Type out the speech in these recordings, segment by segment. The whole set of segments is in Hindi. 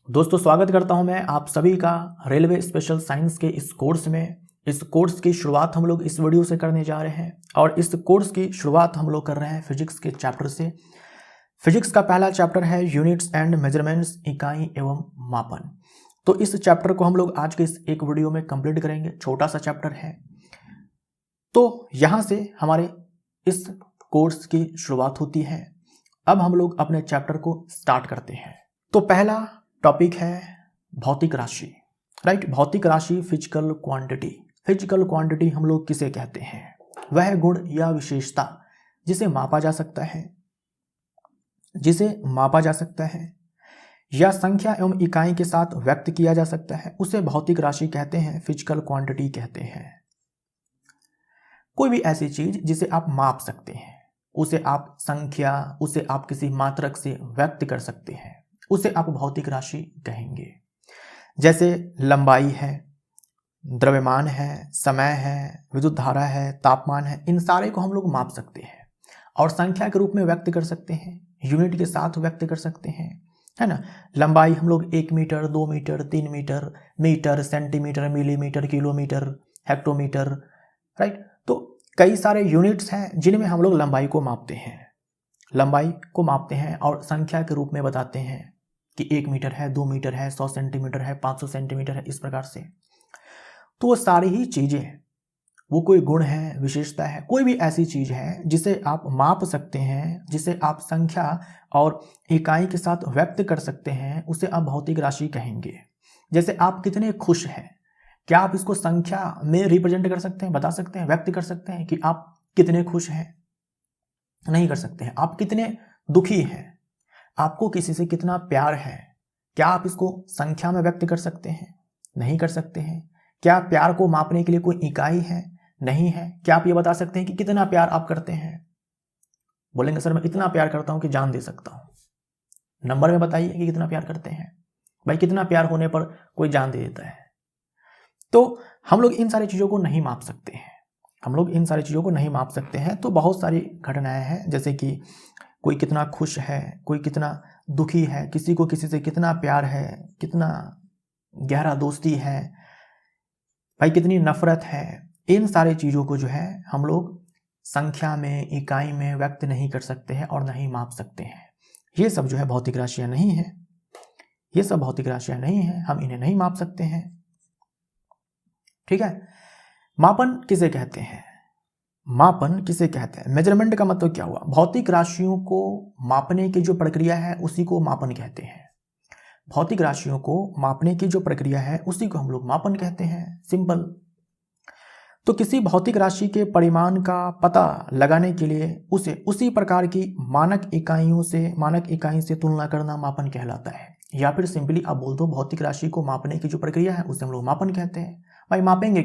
दोस्तों स्वागत करता हूं मैं आप सभी का रेलवे स्पेशल साइंस के इस कोर्स में। इस कोर्स की शुरुआत हम लोग इस वीडियो से करने जा रहे हैं और इस कोर्स की शुरुआत हम लोग कर रहे हैं फिजिक्स के चैप्टर से। फिजिक्स का पहला चैप्टर है यूनिट्स एंड मेजरमेंट्स, इकाई एवं मापन। तो इस चैप्टर को हम लोग आज के इस एक वीडियो में कंप्लीट करेंगे। छोटा सा चैप्टर है, तो यहाँ से हमारे इस कोर्स की शुरुआत होती है। अब हम लोग अपने चैप्टर को स्टार्ट करते हैं। तो पहला टॉपिक है भौतिक राशि, राइट। भौतिक राशि फिजिकल क्वांटिटी। फिजिकल क्वांटिटी हम लोग किसे कहते हैं? वह गुण या विशेषता जिसे मापा जा सकता है, या संख्या एवं इकाई के साथ व्यक्त किया जा सकता है, उसे भौतिक राशि कहते हैं, फिजिकल क्वांटिटी कहते हैं। कोई भी ऐसी चीज जिसे आप माप सकते हैं, उसे आप संख्या, उसे आप किसी मात्रक से व्यक्त कर सकते हैं, उसे आप भौतिक राशि कहेंगे। जैसे लंबाई है, द्रव्यमान है, समय है, विद्युत धारा है, तापमान है, इन सारे को हम लोग माप सकते हैं और संख्या के रूप में व्यक्त कर सकते हैं, यूनिट के साथ व्यक्त कर सकते हैं, है ना। लंबाई हम लोग 1 metre, 2 metre, 3 metre, metre, centimetre, millimetre, kilometre, hectometre, right. तो कई सारे यूनिट्स हैं जिनमें हम लोग लंबाई को मापते हैं और संख्या के रूप में बताते हैं कि 1 मीटर है, 2 मीटर है, 100 सेंटीमीटर है, 500 सेंटीमीटर है, इस प्रकार से। तो वो सारी ही चीजें, वो कोई गुण है, विशेषता है, कोई भी ऐसी चीज है जिसे आप माप सकते हैं, जिसे आप संख्या और इकाई के साथ व्यक्त कर सकते हैं, उसे आप भौतिक राशि कहेंगे। जैसे आप कितने खुश हैं, क्या आप इसको संख्या में रिप्रेजेंट कर सकते हैं, बता सकते हैं, व्यक्त कर सकते हैं कि आप कितने खुश हैं? नहीं कर सकते हैं। आप कितने दुखी हैं, आपको किसी से कितना प्यार है, क्या आप इसको संख्या में व्यक्त कर सकते हैं? नहीं कर सकते हैं। क्या प्यार को मापने के लिए कोई इकाई है? नहीं है। क्या आप ये बता सकते हैं कि कितना प्यार आप करते हैं? बोलेंगे सर मैं इतना प्यार करता हूं कि जान दे सकता हूं। नंबर में बताइए कि कितना प्यार करते हैं। भाई कितना प्यार होने पर कोई जान दे देता है? तो हम लोग इन सारी चीजों को नहीं माप सकते हैं। तो बहुत सारी घटनाएं हैं, जैसे कि कोई कितना खुश है, कोई कितना दुखी है, किसी को किसी से कितना प्यार है, कितना गहरा दोस्ती है, भाई कितनी नफरत है। इन सारी चीजों को जो है हम लोग संख्या में, इकाई में व्यक्त नहीं कर सकते हैं और नहीं माप सकते हैं। ये सब जो है भौतिक राशियां नहीं है, हम इन्हें नहीं माप सकते हैं। ठीक है। मापन किसे कहते हैं? मेजरमेंट का मतलब क्या हुआ? भौतिक राशियों को मापने की जो प्रक्रिया है उसी को मापन कहते हैं। उसी को हम लोग मापन कहते हैं, सिंपल। तो किसी भौतिक राशि के परिमाण का पता लगाने के लिए उसे उसी प्रकार की मानक इकाई से तुलना करना मापन कहलाता है। या फिर सिंपली आप बोल दो, भौतिक राशि को मापने की जो प्रक्रिया है उसे हम लोग मापन कहते हैं। भाई मापेंगे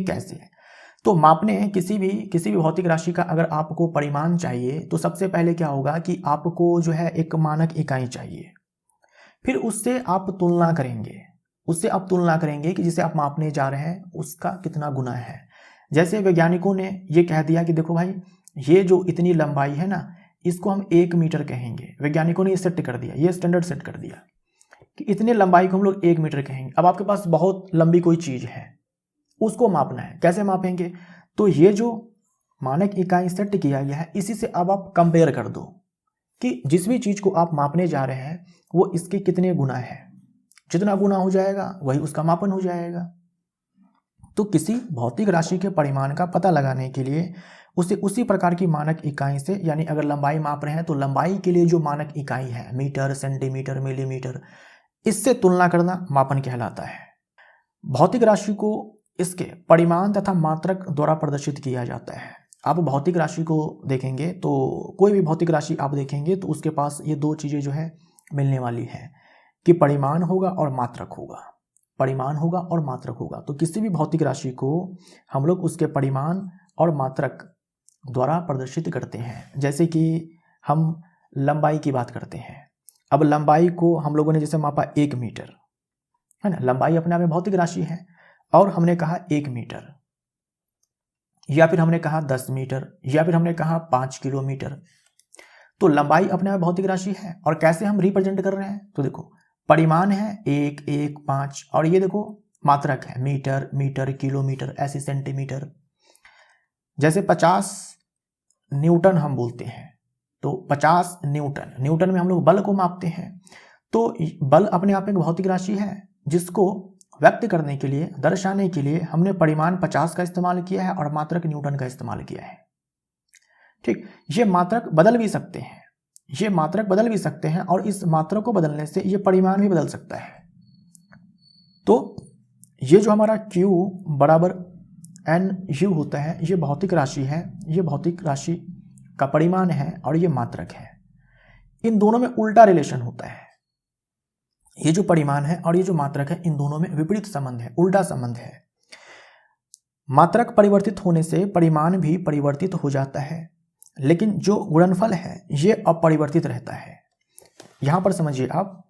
कैसे? तो मापने किसी भी भौतिक राशि का अगर आपको परिमाण चाहिए तो सबसे पहले क्या होगा कि आपको जो है एक मानक इकाई चाहिए, फिर उससे आप तुलना करेंगे कि जिसे आप मापने जा रहे हैं उसका कितना गुना है। जैसे वैज्ञानिकों ने ये कह दिया कि देखो भाई, ये जो इतनी लंबाई है ना, इसको हम 1 मीटर कहेंगे। वैज्ञानिकों ने ये सेट कर दिया, ये स्टैंडर्ड सेट कर दिया कि इतने लंबाई को हम लोग 1 मीटर कहेंगे। अब आपके पास बहुत लंबी कोई चीज है, उसको मापना है, कैसे मापेंगे? तो ये जो मानक इकाई सेट किया गया है, इसी से अब आप कंपेयर कर दो कि जिस भी चीज को आप मापने जा रहे हैं वो इसके कितने गुना है। जितना गुना हो जाएगा वही उसका मापन हो जाएगा। तो किसी भौतिक राशि के परिमाण का पता लगाने के लिए उसे उसी प्रकार की मानक इकाई से, यानी अगर लंबाई माप रहे हैं तो लंबाई के लिए जो मानक इकाई है, मीटर, सेंटीमीटर, मिलीमीटर, इससे तुलना करना मापन कहलाता है। भौतिक राशि को इसके परिमाण तथा मात्रक द्वारा प्रदर्शित किया जाता है। आप भौतिक राशि को देखेंगे तो कोई भी भौतिक राशि आप देखेंगे तो उसके पास ये दो चीजें जो है मिलने वाली है कि परिमाण होगा और मात्रक होगा। तो किसी भी भौतिक राशि को हम लोग उसके परिमाण और मात्रक द्वारा प्रदर्शित करते हैं। जैसे कि हम लंबाई की बात करते हैं। अब लंबाई को हम लोगों ने जैसे मापा 1 मीटर, है ना। लंबाई अपने आप में भौतिक राशि है और हमने कहा 1 मीटर, या फिर हमने कहा 10 मीटर, या फिर हमने कहा 5 किलोमीटर। तो लंबाई अपने आप भौतिक राशि है। और कैसे हम रिप्रेजेंट कर रहे हैं? तो देखो, परिमाण है 1, 1, 5 और ये देखो मात्रक है मीटर, मीटर, किलोमीटर, ऐसे सेंटीमीटर। जैसे 50 न्यूटन हम बोलते हैं तो 50 न्यूटन, न्यूटन में हम लोग बल को मापते हैं। तो बल अपने आप में एक भौतिक राशि है जिसको व्यक्त करने के लिए, दर्शाने के लिए हमने परिमाण 50 का इस्तेमाल किया है और मात्रक न्यूटन का इस्तेमाल किया है। ठीक, ये मात्रक बदल भी सकते हैं, ये मात्रक बदल भी सकते हैं और इस मात्रक को बदलने से ये परिमाण भी बदल सकता है। तो ये जो हमारा Q बराबर NU होता है, ये भौतिक राशि है, ये भौतिक राशि का परिमाण है और ये मात्रक है। इन दोनों में उल्टा रिलेशन होता है। ये जो परिमाण है और ये जो मात्रक है, इन दोनों में विपरीत संबंध है, उल्टा संबंध है। मात्रक परिवर्तित होने से परिमाण भी परिवर्तित हो जाता है, लेकिन जो गुणनफल है ये अपरिवर्तित रहता है। यहां पर समझिए आप,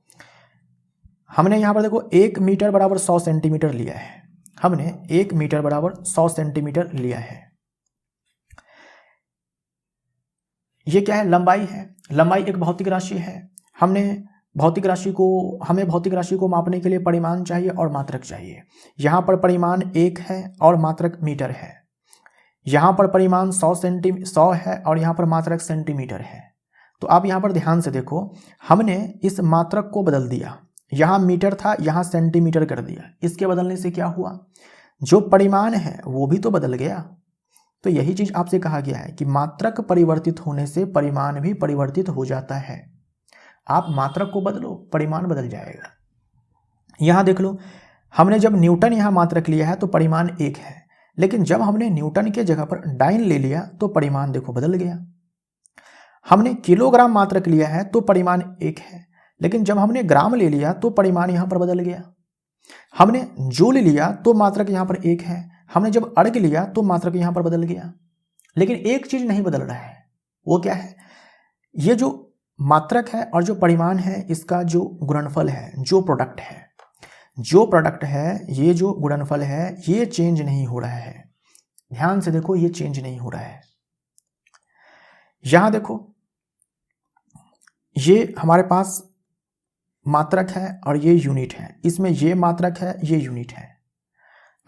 हमने यहां पर देखो 1 मीटर बराबर 100 सेंटीमीटर लिया है, हमने 1 मीटर बराबर 100 सेंटीमीटर लिया है। ये क्या है? लंबाई है। लंबाई एक भौतिक राशि है। हमें भौतिक राशि को मापने के लिए परिमाण चाहिए और मात्रक चाहिए। यहाँ पर परिमाण 1 है और मात्रक मीटर है। यहाँ पर परिमाण 100 है और यहाँ पर मात्रक सेंटीमीटर है। तो आप यहाँ पर ध्यान से देखो, हमने इस मात्रक को बदल दिया, यहाँ मीटर था यहाँ सेंटीमीटर कर दिया। इसके बदलने से क्या हुआ? जो परिमाण है वो भी तो बदल गया। तो यही चीज आपसे कहा गया है कि मात्रक परिवर्तित होने से परिमाण भी परिवर्तित हो जाता है। आप मात्रक को बदलो, परिमाण बदल जाएगा। यहां देख लो, हमने जब न्यूटन यहां मात्रक लिया है तो परिमाण 1 है, लेकिन जब हमने न्यूटन के जगह पर डाइन ले लिया तो परिमाण देखो बदल गया। हमने किलोग्राम मात्रक लिया है तो परिमाण 1 है, लेकिन जब हमने ग्राम ले लिया तो परिमाण यहां पर बदल गया। हमने जूल लिया तो मात्रक यहां पर 1 है, हमने जब अर्ग लिया तो मात्रक यहां पर बदल गया। लेकिन एक चीज नहीं बदल रहा है, वो क्या है? ये जो मात्रक है और जो परिमाण है, इसका जो गुणनफल है, जो प्रोडक्ट है, ये जो गुणनफल है, ये चेंज नहीं हो रहा है। ध्यान से देखो, ये चेंज नहीं हो रहा है। यहां देखो, ये हमारे पास मात्रक है और ये यूनिट है, इसमें ये मात्रक है, ये यूनिट है।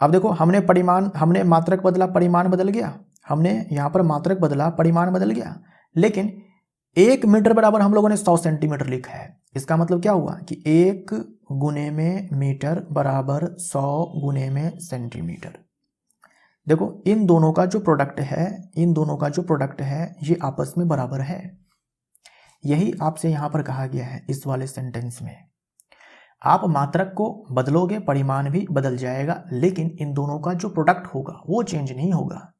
अब देखो, हमने मात्रक बदला, परिमाण बदल गया। हमने यहां पर मात्रक बदला, परिमाण बदल गया, लेकिन 1 मीटर बराबर हम लोगों ने 100 सेंटीमीटर लिखा है। इसका मतलब क्या हुआ कि 1 गुने में मीटर बराबर 100 गुने में सेंटीमीटर। देखो, इन दोनों का जो प्रोडक्ट है, ये आपस में बराबर है। यही आपसे यहां पर कहा गया है इस वाले सेंटेंस में। आप मात्रक को बदलोगे, परिमाण भी बदल जाएगा, लेकिन इन दोनों का जो प्रोडक्ट होगा वो चेंज नहीं होगा,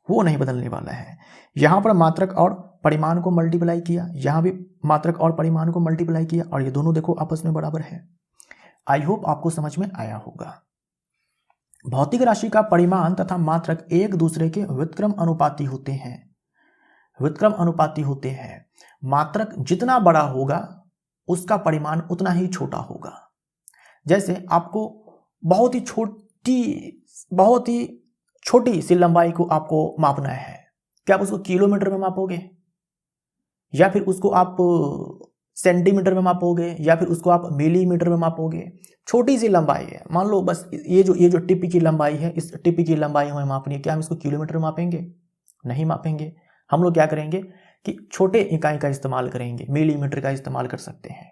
वो नहीं बदलने वाला है। यहां पर मात्रक और परिमाण को मल्टीप्लाई किया, यहां भी मात्रक और परिमाण को मल्टीप्लाई किया, और ये दोनों देखो आपस में बराबर है। आई होप आपको समझ में आया होगा। भौतिक राशि का परिमाण तथा मात्रक एक दूसरे के व्युत्क्रम अनुपाती होते हैं। मात्रक जितना बड़ा होगा उसका परिमाण उतना ही छोटा होगा। जैसे आपको बहुत ही छोटी सी लंबाई को आपको मापना है, क्या आप उसको किलोमीटर में मापोगे, या फिर उसको आप सेंटीमीटर में मापोगे, या फिर उसको आप मिलीमीटर में मापोगे? छोटी सी लंबाई है, मान लो बस ये जो टिप की लंबाई है, इस टिप की लंबाई हमें मापनी है, क्या हम इसको किलोमीटर में मापेंगे? नहीं मापेंगे। हम लोग क्या करेंगे कि छोटे इकाई का इस्तेमाल करेंगे, मिलीमीटर का इस्तेमाल कर सकते हैं।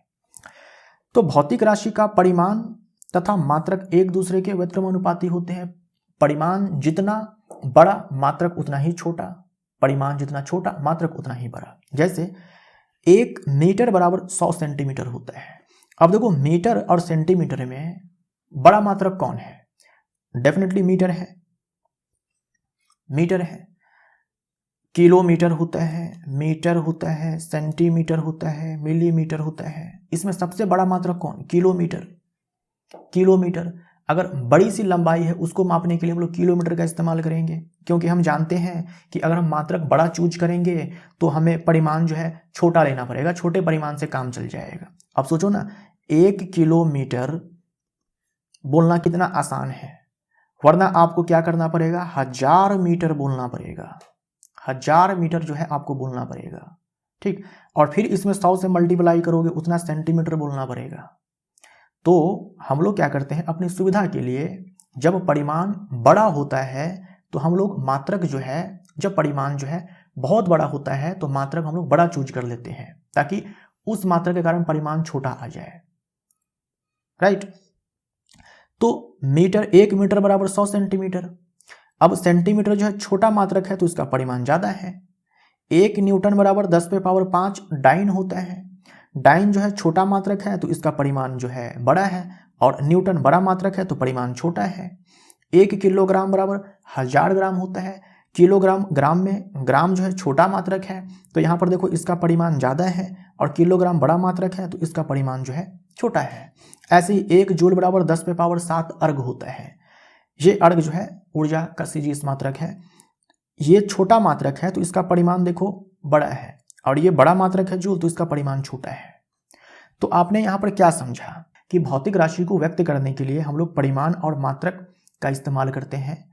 तो भौतिक राशि का परिमाण तथा मात्रक एक दूसरे के व्युत्क्रम अनुपाती होते हैं। परिमाण जितना बड़ा, मात्रक उतना ही छोटा, परिमाण जितना छोटा, मात्रक उतना ही बड़ा। जैसे 1 मीटर बराबर 100 सेंटीमीटर होता है। अब देखो, मीटर और सेंटीमीटर में बड़ा मात्रक कौन है? डेफिनेटली मीटर है। किलोमीटर होता है, मीटर होता है, सेंटीमीटर होता है, मिलीमीटर होता है। इसमें सबसे बड़ा मात्रक कौन? किलोमीटर। अगर बड़ी सी लंबाई है उसको मापने के लिए हम लोग किलोमीटर का इस्तेमाल करेंगे, क्योंकि हम जानते हैं कि अगर हम मात्रक बड़ा चूज करेंगे तो हमें परिमाण जो है छोटा लेना पड़ेगा, छोटे परिमाण से काम चल जाएगा। अब सोचो ना, 1 किलोमीटर बोलना कितना आसान है, वरना आपको क्या करना पड़ेगा? 1000 मीटर बोलना पड़ेगा। 1000 मीटर जो है आपको बोलना पड़ेगा, ठीक। और फिर इसमें 100 से मल्टीप्लाई करोगे, उतना सेंटीमीटर बोलना पड़ेगा। तो हम लोग क्या करते हैं अपनी सुविधा के लिए, जब परिमाण बड़ा होता है तो हम लोग मात्रक जो है, जब परिमाण जो है बहुत बड़ा होता है तो मात्रक हम लोग बड़ा चूज कर लेते हैं ताकि उस मात्रक के कारण परिमाण छोटा आ जाए, राइट। तो मीटर, 1 मीटर बराबर 100 सेंटीमीटर। अब सेंटीमीटर जो है छोटा मात्रक है तो इसका परिमाण ज्यादा है। 1 न्यूटन बराबर 10 पे पावर 5 डाइन होता है। डाइन जो है छोटा मात्रक है तो इसका परिमाण जो है बड़ा है, और न्यूटन बड़ा मात्रक है तो परिमाण छोटा है। 1 किलोग्राम बराबर 1000 ग्राम होता है। किलोग्राम, ग्राम में ग्राम जो है छोटा मात्रक है तो यहाँ पर देखो इसका परिमाण ज़्यादा है, और किलोग्राम बड़ा मात्रक है तो इसका परिमाण जो है छोटा है। ऐसे ही 1 जूल बराबर 10 पे पावर 7 अर्ग होता है। ये अर्ग जो है ऊर्जा का सीजीएस मात्रक है। ये छोटा मात्रक है तो इसका परिमाण देखो बड़ा है, और ये बड़ा मात्रक है जूल तो इसका परिमाण छोटा है। तो आपने यहाँ पर क्या समझा कि भौतिक राशि को व्यक्त करने के लिए हम लोग परिमाण और मात्रक का इस्तेमाल करते हैं।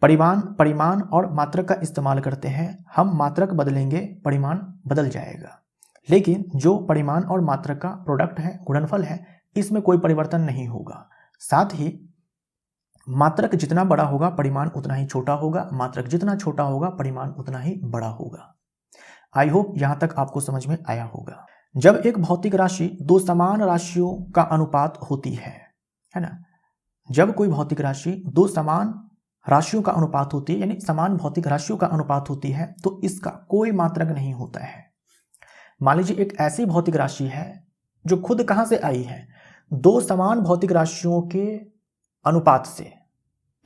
परिमाण और मात्रक का इस्तेमाल करते हैं। हम मात्रक बदलेंगे, परिमाण बदल जाएगा, लेकिन जो परिमाण और मात्रक का प्रोडक्ट है, गुणनफल है, इसमें कोई परिवर्तन नहीं होगा। साथ ही मात्रक जितना बड़ा होगा परिमाण उतना ही छोटा होगा, मात्रक जितना छोटा होगा परिमाण उतना ही बड़ा होगा। आई होप यहां तक आपको समझ में आया होगा। जब एक भौतिक राशि दो समान राशियों का अनुपात होती है ना, जब कोई भौतिक राशि दो समान राशियों का अनुपात होती है, यानी समान भौतिक राशियों का अनुपात होती है, तो इसका कोई मात्रक नहीं होता है। मान लीजिए एक ऐसी भौतिक राशि है जो खुद कहां से आई है, दो समान भौतिक राशियों के अनुपात से।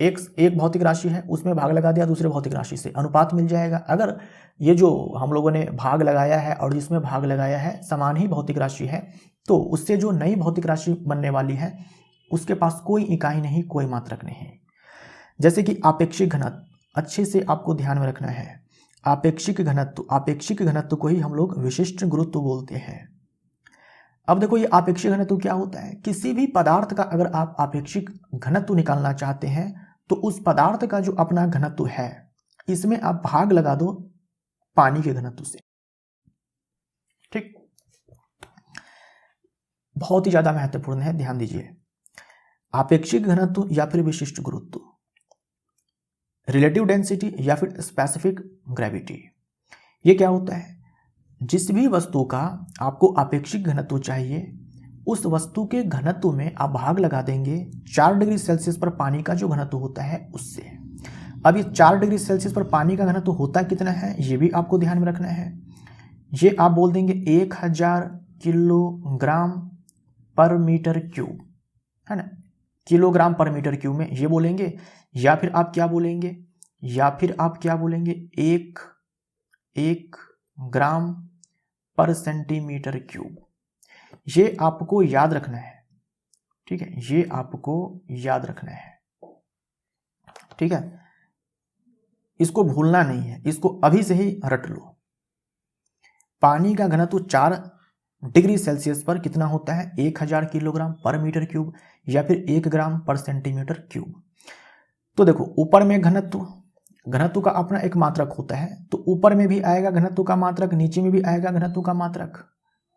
एक भौतिक राशि है, उसमें भाग लगा दिया दूसरे भौतिक राशि से, अनुपात मिल जाएगा। अगर ये जो हम लोगों ने भाग लगाया है और जिसमें भाग लगाया है समान ही भौतिक राशि है, तो उससे जो नई भौतिक राशि बनने वाली है उसके पास कोई इकाई नहीं, कोई मात्रक नहीं। जैसे कि आपेक्षिक घनत्व, अच्छे से आपको ध्यान में रखना है। आपेक्षिक घनत्व को ही हम लोग विशिष्ट गुरुत्व बोलते हैं। अब देखो ये आपेक्षिक घनत्व क्या होता है, किसी भी पदार्थ का अगर आप आपेक्षिक घनत्व निकालना चाहते हैं तो उस पदार्थ का जो अपना घनत्व है इसमें आप भाग लगा दो पानी के घनत्व से, ठीक। बहुत ही ज्यादा महत्वपूर्ण है, ध्यान दीजिए। आपेक्षिक घनत्व या फिर विशिष्ट गुरुत्व, रिलेटिव डेंसिटी या फिर स्पेसिफिक ग्रेविटी, ये क्या होता है, जिस भी वस्तु का आपको आपेक्षिक घनत्व चाहिए उस वस्तु के घनत्व में आप भाग लगा देंगे 4 डिग्री सेल्सियस पर पानी का जो घनत्व होता है उससे। अब ये 4 डिग्री सेल्सियस पर पानी का घनत्व होता कितना है ये भी आपको ध्यान में रखना है। ये आप बोल देंगे 1000 किलोग्राम पर मीटर क्यूब, है ना, किलोग्राम पर मीटर क्यूब में ये बोलेंगे, या फिर आप क्या बोलेंगे, एक ग्राम पर सेंटीमीटर क्यूब। ये आपको याद रखना है, ठीक है, ये आपको याद रखना है, ठीक है, इसको भूलना नहीं है, इसको अभी से ही रट लो। पानी का घनत्व 4 डिग्री सेल्सियस पर कितना होता है, 1000 किलोग्राम पर मीटर क्यूब या फिर 1 ग्राम पर सेंटीमीटर क्यूब। तो देखो ऊपर में घनत्व का अपना एक मात्रक होता है, तो ऊपर में भी आएगा घनत्व का मात्रक, नीचे में भी आएगा घनत्व का मात्रक,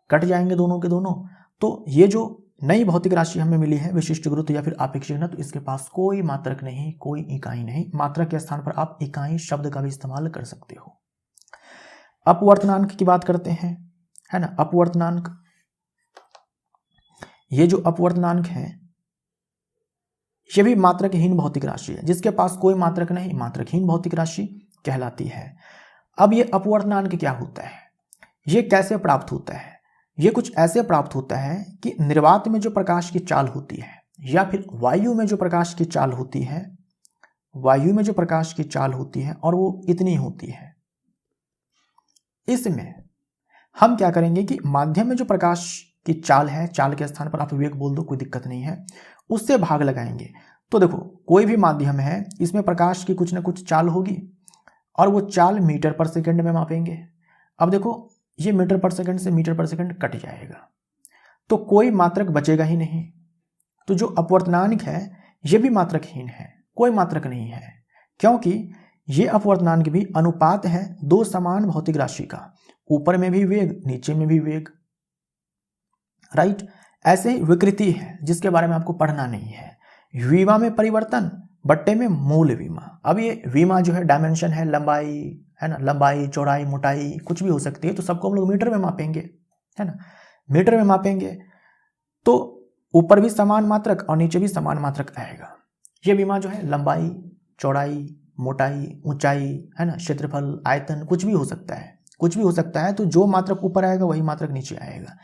कट जाएंगे दोनों के दोनों। तो ये जो नई भौतिक राशि हमें मिली है विशिष्ट गुरुत्व या फिर आपेक्षिक घनत्व, इसके पास कोई मात्रक नहीं, कोई इकाई नहीं। मात्रक के स्थान पर आप इकाई शब्द का भी इस्तेमाल कर सकते हो। अपवर्तनांक की बात करते हैं, है ना, अपवर्तनांक, ये जो अपवर्तनांक है ये भी मात्रकहीन भौतिक राशि है, जिसके पास कोई मात्रक नहीं, मात्रकहीन भौतिक राशि कहलाती है। अब ये अपवर्तनांक क्या होता है, ये कैसे प्राप्त होता है, ये कुछ ऐसे प्राप्त होता है कि निर्वात में जो प्रकाश की चाल होती है या फिर वायु में जो प्रकाश की चाल होती है, और वो इतनी होती है, इसमें हम क्या करेंगे कि माध्यम में जो प्रकाश की चाल है, चाल के स्थान पर आप विवेक बोल दो, कोई दिक्कत नहीं है, उससे भाग लगाएंगे। तो देखो कोई भी माध्यम है, इसमें प्रकाश की कुछ ना कुछ चाल होगी और वो चाल मीटर पर सेकंड में मापेंगे। अब देखो ये मीटर पर सेकंड से मीटर पर सेकंड कट जाएगा, तो कोई मात्रक बचेगा ही नहीं। तो जो अपवर्तनांक है ये भी मात्रकहीन है, कोई मात्रक नहीं है, क्योंकि ये अपवर्तनांक भी अनुपात है दो समान भौतिक राशि का, ऊपर में भी वेग नीचे में भी वेग, राइट। ऐसे ही विकृति है जिसके बारे में आपको पढ़ना नहीं है। विमा में परिवर्तन, बट्टे में मूल विमा। अब ये विमा जो है डायमेंशन है, लंबाई है ना, लंबाई चौड़ाई मोटाई कुछ भी हो सकती है, तो सबको हम लोग मीटर में मापेंगे, है ना, मीटर में मापेंगे। तो ऊपर भी समान मात्रक और नीचे भी समान मात्रक आएगा। ये विमा जो है लंबाई चौड़ाई मोटाई ऊंचाई है ना, क्षेत्रफल आयतन कुछ भी हो सकता है, कुछ भी हो सकता है। तो जो मात्रक ऊपर आएगा वही मात्रक नीचे आएगा।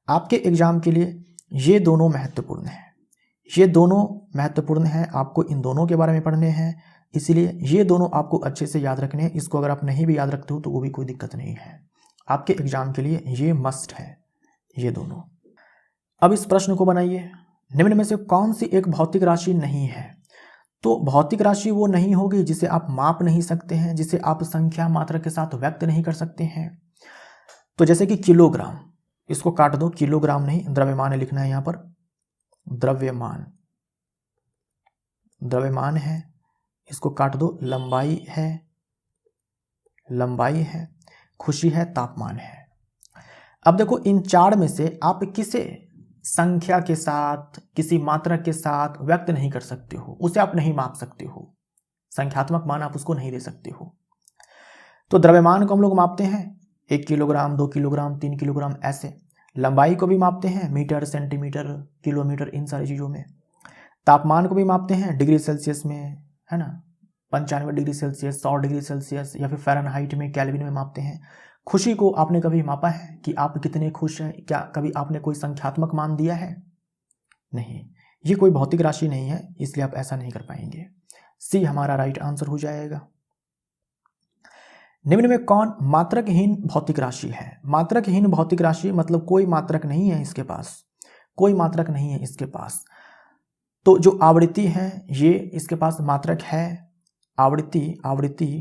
आपके एग्जाम के लिए ये दोनों महत्वपूर्ण है, ये दोनों महत्वपूर्ण है। आपको इन दोनों के बारे में पढ़ने हैं, इसलिए ये दोनों आपको अच्छे से याद रखने हैं। इसको अगर आप नहीं भी याद रखते हो तो वो भी कोई दिक्कत नहीं है, आपके एग्जाम के लिए ये मस्ट है, ये दोनों। अब इस प्रश्न को बनाइए, निम्न में से कौन सी एक भौतिक राशि नहीं है? तो भौतिक राशि वो नहीं होगी जिसे आप माप नहीं सकते हैं, जिसे आप संख्या मात्रा के साथ व्यक्त नहीं कर सकते हैं। तो जैसे कि किलोग्राम, इसको काट दो, किलोग्राम नहीं द्रव्यमान लिखना है यहाँ पर, द्रव्यमान, द्रव्यमान है, इसको काट दो। लंबाई है, लंबाई है, खुशी है, तापमान है। अब देखो इन चार में से आप किसे संख्या के साथ, किसी मात्रक के साथ व्यक्त नहीं कर सकते हो, उसे आप नहीं माप सकते हो, संख्यात्मक मान आप उसको नहीं दे सकते हो। तो द्रव्यमान को हम लोग मापते हैं 1 किलोग्राम 2 किलोग्राम 3 किलोग्राम ऐसे। लंबाई को भी मापते हैं मीटर सेंटीमीटर किलोमीटर इन सारी चीज़ों में। तापमान को भी मापते हैं डिग्री सेल्सियस में, है ना, 95 डिग्री सेल्सियस 100 डिग्री सेल्सियस या फिर फ़ारेनहाइट में केल्विन में मापते हैं। खुशी को आपने कभी मापा है कि आप कितने खुश हैं? क्या कभी आपने कोई संख्यात्मक मान दिया है? नहीं, ये कोई भौतिक राशि नहीं है, इसलिए आप ऐसा नहीं कर पाएंगे। सी हमारा राइट आंसर हो जाएगा। निम्न में कौन मात्रकहीन भौतिक राशि है? मात्रकहीन भौतिक राशि मतलब कोई मात्रक नहीं है इसके पास, कोई मात्रक नहीं है इसके पास। तो जो आवृत्ति है ये इसके पास मात्रक है। आवृत्ति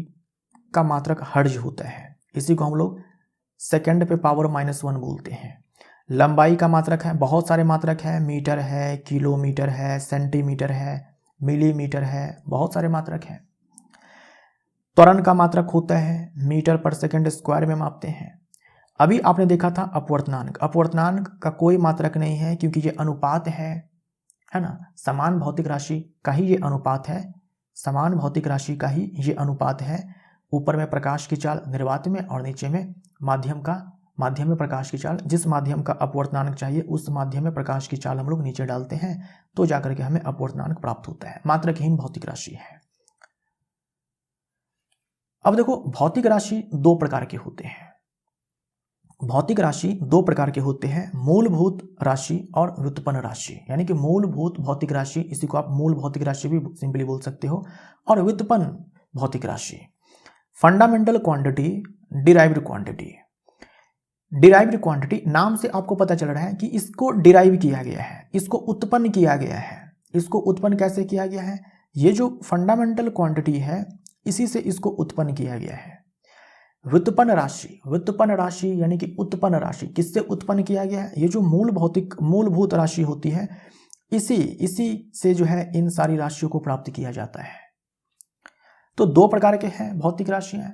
का मात्रक हर्ट्ज होता है, इसी को हम लोग सेकंड पे पावर -1 बोलते हैं। लंबाई का मात्रक है, बहुत सारे मात्रक है, मीटर है, किलोमीटर है, सेंटीमीटर है, मिलीमीटर है, बहुत सारे मात्रक हैं। त्वरण का मात्रक होता है मीटर पर सेकंड स्क्वायर में मापते हैं। अभी आपने देखा था अपवर्तनांक, अपवर्तनांक का कोई मात्रक नहीं है क्योंकि ये अनुपात है ना, समान भौतिक राशि का ही ये अनुपात है, समान भौतिक राशि का ही ये अनुपात है। ऊपर में प्रकाश की चाल निर्वात में और नीचे में माध्यम में प्रकाश की चाल। जिस माध्यम का अपवर्तनांक चाहिए उस माध्यम में प्रकाश की चाल हम लोग नीचे डालते हैं तो जाकर के हमें अपवर्तनांक प्राप्त होता है। मात्रकहीन भौतिक राशि है। अब देखो भौतिक राशि दो प्रकार के होते हैं, भौतिक राशि दो प्रकार के होते हैं, मूलभूत राशि और व्युत्पन्न राशि। यानी कि मूलभूत भौतिक राशि, इसी को आप मूल भौतिक राशि भी सिंपली बोल सकते हो, और व्युत्पन्न भौतिक राशि। Fundamental quantity, derived quantity. Derived quantity नाम से आपको पता चल रहा है कि इसको डिराइव किया गया है, इसको उत्पन्न किया गया है। इसको उत्पन्न कैसे किया गया है? ये जो फंडामेंटल क्वांटिटी है इसी से इसको उत्पन्न किया गया है। व्युत्पन्न राशि यानी कि उत्पन्न राशि किससे उत्पन्न किया गया है? ये जो मूलभूत राशि होती है इसी से जो है इन सारी राशियों को प्राप्त किया जाता है। तो दो प्रकार के हैं भौतिक राशियां,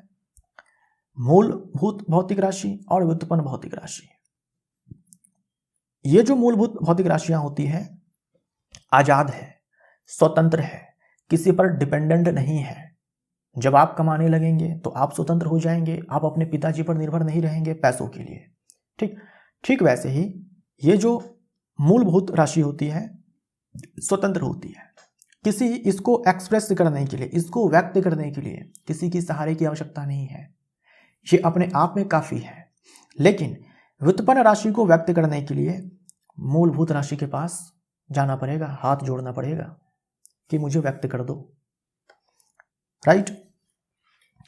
मूलभूत भौतिक राशि और व्युत्पन्न भौतिक राशि। ये जो मूलभूत भौतिक राशियां होती है आजाद है, स्वतंत्र है, किसी पर डिपेंडेंट नहीं है। जब आप कमाने लगेंगे तो आप स्वतंत्र हो जाएंगे, आप अपने पिताजी पर निर्भर नहीं रहेंगे पैसों के लिए। ठीक वैसे ही ये जो मूलभूत राशि होती है स्वतंत्र होती है, किसी इसको एक्सप्रेस करने के लिए, इसको व्यक्त करने के लिए किसी की सहारे की आवश्यकता नहीं है, ये अपने आप में काफी है। लेकिन व्युत्पन्न राशि को व्यक्त करने के लिए मूलभूत राशि के पास जाना पड़ेगा, हाथ जोड़ना पड़ेगा कि मुझे व्यक्त कर दो। राइट,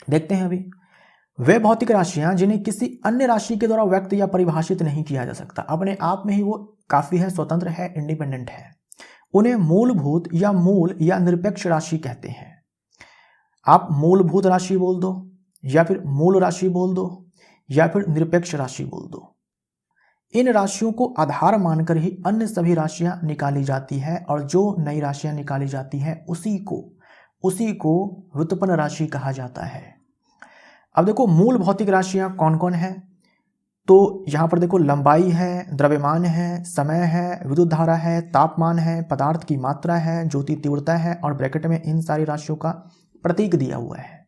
देखते हैं अभी वे भौतिक राशियां जिन्हें किसी अन्य राशि के द्वारा व्यक्त या परिभाषित नहीं किया जा सकता, अपने आप में ही वो काफी है, स्वतंत्र है, इंडिपेंडेंट है, उन्हें मूलभूत या मूल या निरपेक्ष राशि कहते हैं। आप मूलभूत राशि बोल दो या फिर मूल राशि बोल दो या फिर निरपेक्ष राशि बोल दो। इन राशियों को आधार मानकर ही अन्य सभी राशियां निकाली जाती है और जो नई राशियां निकाली जाती है उसी को व्युत्पन्न राशि कहा जाता है। अब देखो मूल भौतिक राशियां कौन कौन है? तो यहाँ पर देखो लंबाई है, द्रव्यमान है, समय है, विद्युत धारा है, तापमान है, पदार्थ की मात्रा है, ज्योति तीव्रता है और ब्रैकेट में इन सारी राशियों का प्रतीक दिया हुआ है।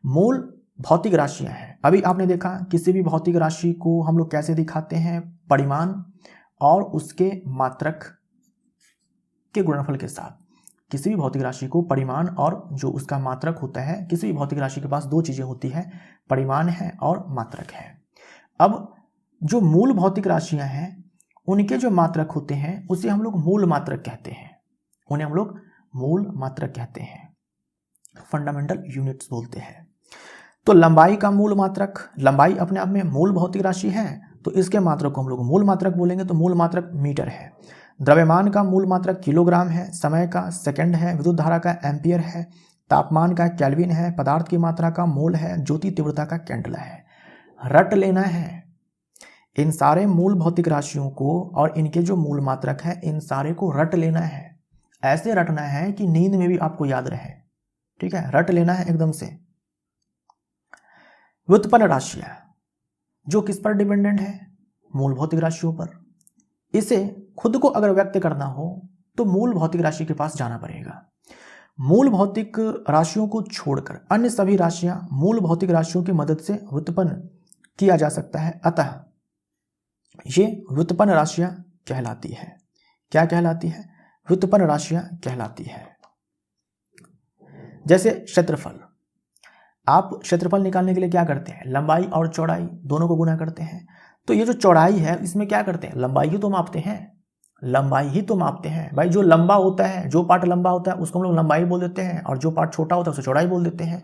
मूल भौतिक राशियां हैं। अभी आपने देखा किसी भी भौतिक राशि को हम लोग कैसे दिखाते हैं, परिमाण और उसके मात्रक के गुणनफल के साथ। किसी भी भौतिक राशि को परिमाण और जो उसका मात्रक होता है, किसी भी भौतिक राशि के पास दो चीजें होती है, परिमाण है और मात्रक है। अब जो मूल भौतिक राशियां हैं उनके जो मात्रक होते हैं उसे हम लोग मूल मात्रक कहते हैं, उन्हें हम लोग मूल मात्रक कहते हैं, फंडामेंटल यूनिट्स बोलते हैं। तो लंबाई का मूल मात्रक, लंबाई अपने आप में मूल भौतिक राशि है तो इसके मात्रक को हम लोग मूल मात्रक बोलेंगे, तो मूल मात्रक मीटर है। द्रव्यमान का मूल मात्रक किलोग्राम है, समय का सेकंड है, विद्युत धारा का एम्पियर है, तापमान का केल्विन है, पदार्थ की मात्रा का मोल है, ज्योति तीव्रता का कैंडला है। रट लेना है इन सारे मूल भौतिक राशियों को और इनके जो मूल मात्रक है इन सारे को रट लेना है। ऐसे रटना है कि नींद में भी आपको याद रहे, ठीक है, रट लेना है एकदम से। व्युत्पन्न राशियां जो किस पर डिपेंडेंट है, मूल भौतिक राशियों पर। इसे खुद को अगर व्यक्त करना हो तो मूल भौतिक राशि के पास जाना पड़ेगा। मूल भौतिक राशियों को छोड़कर अन्य सभी राशियां मूल भौतिक राशियों की मदद से व्युत्पन्न किया जा सकता है, अतः ये व्युत्पन्न राशियां कहलाती है। क्या कहलाती है? व्युत्पन्न राशियां कहलाती है। जैसे क्षेत्रफल, आप क्षेत्रफल निकालने के लिए क्या करते हैं, लंबाई और चौड़ाई दोनों को गुना करते हैं। तो ये जो चौड़ाई है इसमें क्या करते हैं, लंबाई ही तो मापते हैं, लंबाई ही तो मापते हैं भाई। जो लंबा होता है, जो पार्ट लंबा होता है उसको हम लोग लंबाई बोल देते हैं और जो पार्ट छोटा होता है उसे चौड़ाई बोल देते हैं।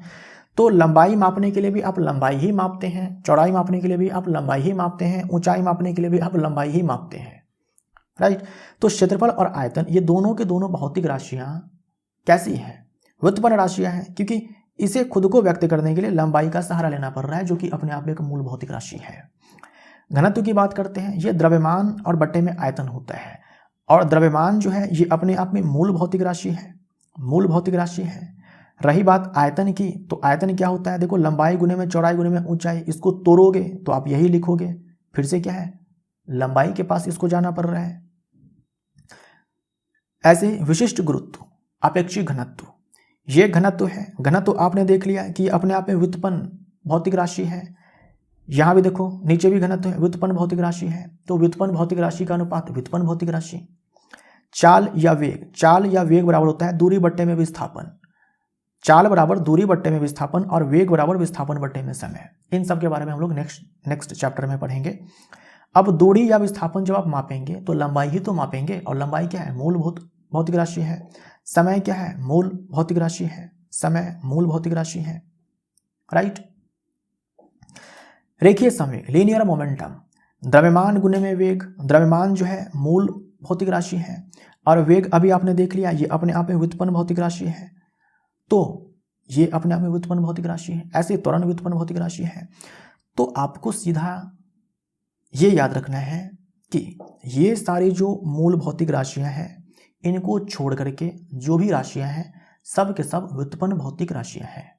तो लंबाई मापने के लिए भी आप लंबाई ही मापते हैं, चौड़ाई मापने के लिए भी आप लंबाई ही मापते हैं, ऊंचाई मापने के लिए भी आप लंबाई ही मापते हैं, राइट। तो क्षेत्रफल और आयतन ये दोनों के दोनों भौतिक राशियां कैसी हैं, व्युत्पन्न राशियां हैं, क्योंकि इसे खुद को व्यक्त करने के लिए लंबाई का सहारा लेना पड़ रहा है, जो कि अपने आप में एक मूल भौतिक राशि है। घनत्व की बात करते हैं, ये द्रव्यमान और बट्टे में आयतन होता है, और द्रव्यमान जो है ये अपने आप में मूल भौतिक राशि है, मूल भौतिक राशि है। रही बात आयतन की, तो आयतन क्या होता है, देखो लंबाई गुने में चौड़ाई गुने में ऊंचाई, इसको तोड़ोगे तो आप यही लिखोगे, फिर से क्या है, लंबाई के पास इसको जाना पड़ रहा है। ऐसे विशिष्ट गुरुत्व, अपेक्षित घनत्व, ये घनत्व है। घनत्व आपने देख लिया कि अपने आप में व्युत्पन्न भौतिक राशि है। यहां भी देखो नीचे भी घनत्व है, व्युत्पन्न भौतिक राशि है। तो व्युत्पन्न भौतिक राशि का अनुपात व्युत्पन्न भौतिक राशि। चाल या वेग, चाल या वेग बराबर होता है दूरी बट्टे में विस्थापन। चाल बराबर दूरी बट्टे में विस्थापन और वेग बराबर विस्थापन बट्टे में समय। इन सब के बारे में हम लोग नेक्स्ट चैप्टर में पढ़ेंगे। अब दूरी या विस्थापन जब आप मापेंगे तो लंबाई ही तो मापेंगे, और लंबाई क्या है, मूल भौतिक राशि है। समय क्या है, मूल भौतिक राशि है, समय मूल भौतिक राशि है, राइट। रेखीय संवेग, लीनियर मोमेंटम, द्रव्यमान गुने में वेग, द्रव्यमान जो है मूल भौतिक राशि है और वेग अभी आपने देख लिया ये अपने आप में व्युत्पन्न भौतिक राशि है, तो ये अपने आप में व्युत्पन्न भौतिक राशि है। ऐसे त्वरण व्युत्पन्न भौतिक राशि है। तो आपको सीधा ये याद रखना है कि ये सारी जो मूल भौतिक राशियां हैं इनको छोड़ करके जो भी राशियां हैं सब के सब व्युत्पन्न भौतिक राशियां हैं।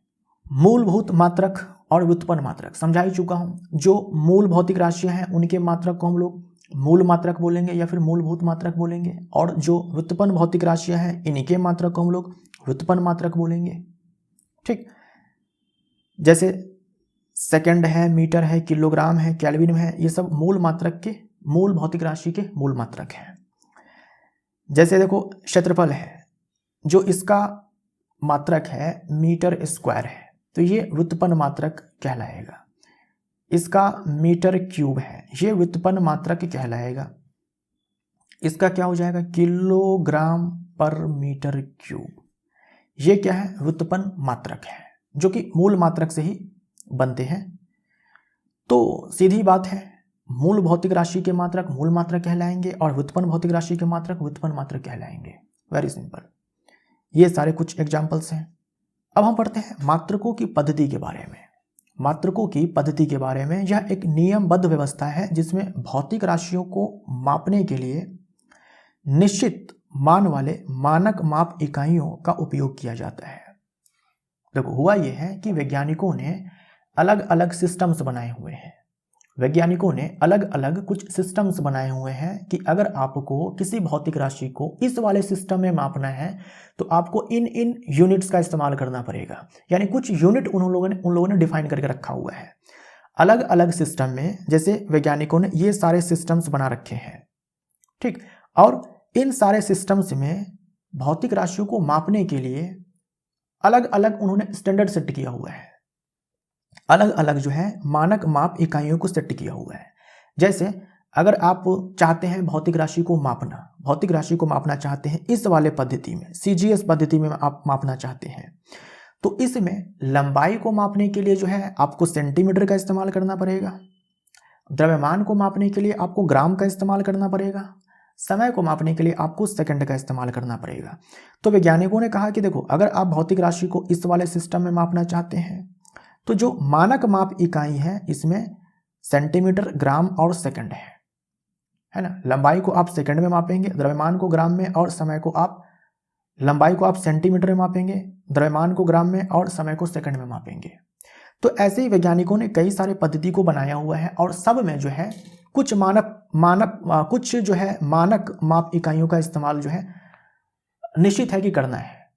मूलभूत मात्रक और व्युत्पन्न मात्रक समझा ही चुका हूं। जो मूल भौतिक राशियां हैं उनके मात्रक को हम लोग मूल मात्रक बोलेंगे या फिर मूलभूत मात्रक बोलेंगे, और जो व्युत्पन्न भौतिक राशियां हैं इनके मात्रक को हम लोग व्युत्पन्न मात्रक बोलेंगे, ठीक। जैसे सेकंड है, मीटर है, किलोग्राम है, केल्विन है, ये सब मूल मात्रक के, मूल भौतिक राशि के मूल मात्रक हैं। जैसे देखो क्षेत्रफल है, जो इसका मात्रक है मीटर स्क्वायर है, तो ये व्युत्पन्न मात्रक कहलाएगा। इसका मीटर क्यूब है, ये व्युत्पन्न मात्रक कहलाएगा। इसका क्या हो जाएगा, किलोग्राम पर मीटर क्यूब, ये क्या है, व्युत्पन्न मात्रक है, जो कि मूल मात्रक से ही बनते हैं। तो सीधी बात है, मूल भौतिक राशि के मात्रक मूल मात्रक कहलाएंगे और व्युत्पन्न भौतिक राशि के मात्रक व्युत्पन्न मात्रक कहलाएंगे। Very simple. ये सारे कुछ एग्जाम्पल्स हैं। अब हम पढ़ते हैं मात्रकों की पद्धति के बारे में। मात्रकों की पद्धति के बारे में, यह एक नियमबद्ध व्यवस्था है जिसमें भौतिक राशियों को मापने के लिए निश्चित मान वाले मानक माप इकाइयों का उपयोग किया जाता है। देखो हुआ यह है कि वैज्ञानिकों ने अलग अलग सिस्टम्स बनाए हुए हैं वैज्ञानिकों ने अलग अलग कुछ सिस्टम्स बनाए हुए हैं कि अगर आपको किसी भौतिक राशि को इस वाले सिस्टम में मापना है तो आपको इन इन यूनिट्स का इस्तेमाल करना पड़ेगा। यानी कुछ यूनिट उन लोगों ने डिफाइन करके रखा हुआ है अलग अलग सिस्टम में। जैसे वैज्ञानिकों ने ये सारे सिस्टम्स बना रखे हैं, ठीक। और इन सारे सिस्टम्स में भौतिक राशियों को मापने के लिए अलग अलग उन्होंने स्टैंडर्ड सेट किया हुआ है, अलग अलग जो है मानक माप इकाइयों को सेट किया हुआ है। जैसे अगर आप चाहते हैं भौतिक राशि को मापना चाहते हैं इस वाले पद्धति में, CGS पद्धति में आप मापना चाहते हैं, तो इसमें लंबाई को मापने के लिए जो है आपको सेंटीमीटर का इस्तेमाल करना पड़ेगा, द्रव्यमान को मापने के लिए आपको ग्राम का इस्तेमाल करना पड़ेगा, समय को मापने के लिए आपको सेकंड का इस्तेमाल करना पड़ेगा। तो वैज्ञानिकों ने कहा कि देखो, अगर आप भौतिक राशि को इस वाले सिस्टम में मापना चाहते हैं तो जो मानक माप इकाई है इसमें सेंटीमीटर, ग्राम और सेकंड है ना। लंबाई को आप सेकंड में मापेंगे, द्रव्यमान को ग्राम में, और समय को आप लंबाई को आप सेंटीमीटर में मापेंगे, द्रव्यमान को ग्राम में और समय को सेकंड में मापेंगे। तो ऐसे ही वैज्ञानिकों ने कई सारे पद्धति को बनाया हुआ है और सब में जो है कुछ कुछ जो है मानक माप इकाइयों का इस्तेमाल जो है निश्चित है कि करना है।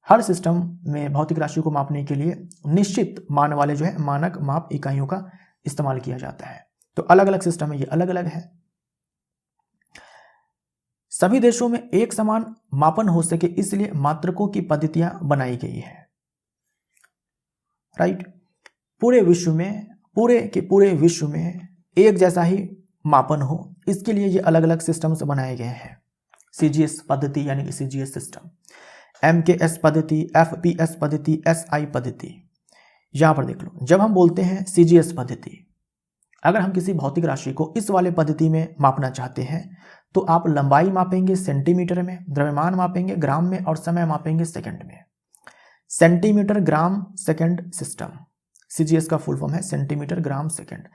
हर सिस्टम में भौतिक राशि को मापने के लिए निश्चित मान वाले जो है मानक माप इकाइयों का इस्तेमाल किया जाता है। तो अलग अलग सिस्टम में ये अलग अलग है। सभी देशों में एक समान मापन हो सके इसलिए मात्रकों की पद्धतियां बनाई गई है, राइट। पूरे विश्व में एक जैसा ही मापन हो इसके लिए ये अलग अलग सिस्टम्स बनाए गए हैं। CGS पद्धति यानी कि CGS सिस्टम, MKS पद्धति, FPS पद्धति, SI पद्धति। यहां पर देख लो, जब हम बोलते हैं CGS पद्धति, अगर हम किसी भौतिक राशि को इस वाले पद्धति में मापना चाहते हैं तो आप लंबाई मापेंगे सेंटीमीटर में, द्रव्यमान मापेंगे ग्राम में और समय मापेंगे सेकंड में। सेंटीमीटर, ग्राम, सेकंड सिस्टम, CGS का फुल फॉर्म है सेंटीमीटर, ग्राम, सेकंड।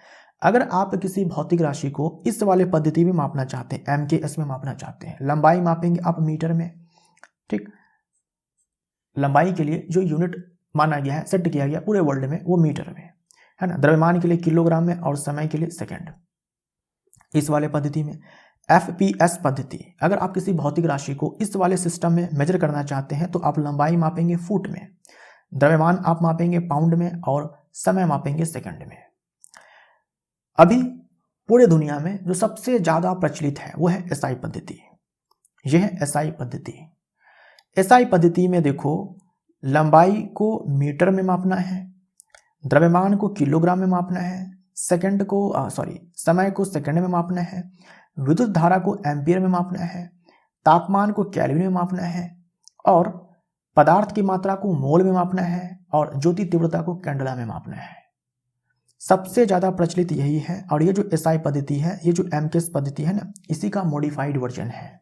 अगर आप किसी भौतिक राशि को इस वाले पद्धति में मापना चाहते हैं, MKS में मापना चाहते हैं, लंबाई मापेंगे आप मीटर में, ठीक। लंबाई के लिए जो यूनिट माना गया है, सेट किया गया पूरे वर्ल्ड में, वो मीटर में है ना। द्रव्यमान के लिए किलोग्राम में और समय के लिए सेकंड। इस वाले पद्धति में FPS पद्धति, अगर आप किसी भौतिक राशि को इस वाले सिस्टम में मेजर करना चाहते हैं तो आप लंबाई मापेंगे फुट में, द्रव्यमान आप मापेंगे पाउंड में और समय मापेंगे सेकंड में। अभी पूरे दुनिया में जो सबसे ज्यादा प्रचलित है वो है SI पद्धति। यह है SI पद्धति। SI पद्धति में देखो, लंबाई को मीटर में मापना है, द्रव्यमान को किलोग्राम में मापना है, समय को सेकंड में मापना है, विद्युत धारा को एम्पियर में मापना है, तापमान को केल्विन में मापना है और पदार्थ की मात्रा को मोल में मापना है और ज्योति तीव्रता को कैंडेला में मापना है। सबसे ज्यादा प्रचलित यही है। और ये जो SI पद्धति है, ये जो MKS पद्धति है ना, इसी का मॉडिफाइड वर्जन है।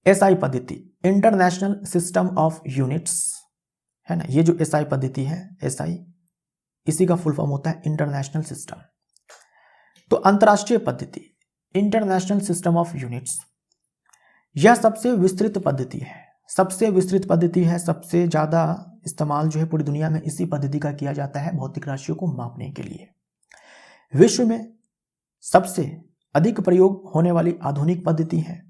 SI पद्धति, इंटरनेशनल सिस्टम ऑफ यूनिट्स, है ना। ये जो SI पद्धति है, SI, इसी का फुल फॉर्म होता है इंटरनेशनल सिस्टम। तो अंतरराष्ट्रीय पद्धति, इंटरनेशनल सिस्टम ऑफ यूनिट्स, यह सबसे विस्तृत पद्धति है, सबसे ज्यादा इस्तेमाल जो है पूरी दुनिया में इसी पद्धति का किया जाता है भौतिक राशियों को मापने के लिए। विश्व में सबसे अधिक प्रयोग होने वाली आधुनिक पद्धति है।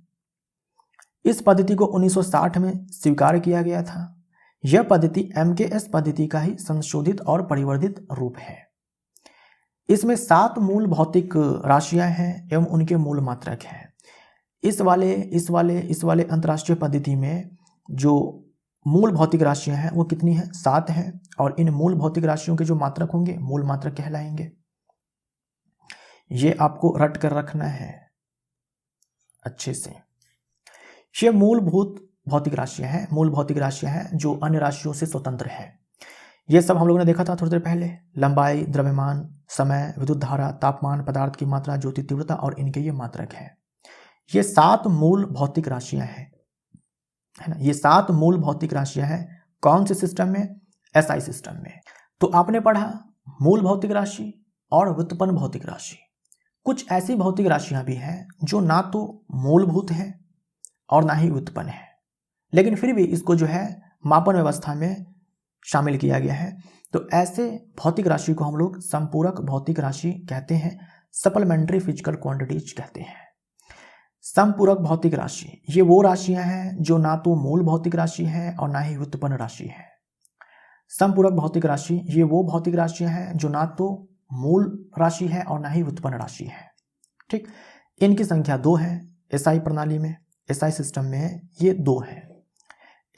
इस पद्धति को 1960 में स्वीकार किया गया था। यह पद्धति MKS पद्धति का ही संशोधित और परिवर्धित रूप है। इसमें 7 मूल भौतिक राशियां हैं एवं उनके मूल मात्रक हैं। इस वाले अंतर्राष्ट्रीय पद्धति में जो मूल भौतिक राशियां हैं वो कितनी हैं? 7 हैं। और इन मूल भौतिक राशियों के जो मात्रक होंगे मूल मात्रक कहलाएंगे। ये आपको रट कर रखना है अच्छे से। ये मूलभूत भौतिक राशियां हैं जो अन्य राशियों से स्वतंत्र है। ये सब हम लोगों ने देखा था थोड़ी देर पहले। लंबाई, द्रव्यमान, समय, विद्युत धारा, तापमान, पदार्थ की मात्रा, ज्योति तीव्रता और इनके ये मात्रक हैं। ये 7 मूल भौतिक राशियां हैं, है ना। ये 7 मूल भौतिक राशियां हैं। कौन से सिस्टम में? SI सिस्टम में। तो आपने पढ़ा मूल भौतिक राशि और व्युत्पन्न भौतिक राशि। कुछ ऐसी भौतिक राशियां भी हैं जो ना तो मूलभूत हैं और ना ही व्युत्पन्न है, लेकिन फिर भी इसको जो है मापन व्यवस्था में शामिल किया गया है। तो ऐसे भौतिक राशि को हम लोग संपूरक भौतिक राशि कहते हैं, सप्लीमेंट्री फिजिकल क्वांटिटीज कहते हैं। संपूरक भौतिक राशि ये वो राशियां हैं जो ना तो मूल भौतिक राशि है और ना ही व्युत्पन्न राशि है। संपूरक भौतिक राशि ये वो भौतिक राशियां हैं जो ना तो मूल राशि है और ना ही व्युत्पन्न राशि है। ठीक, इनकी संख्या 2 है एसआई प्रणाली में, एसआई सिस्टम में ये 2 है,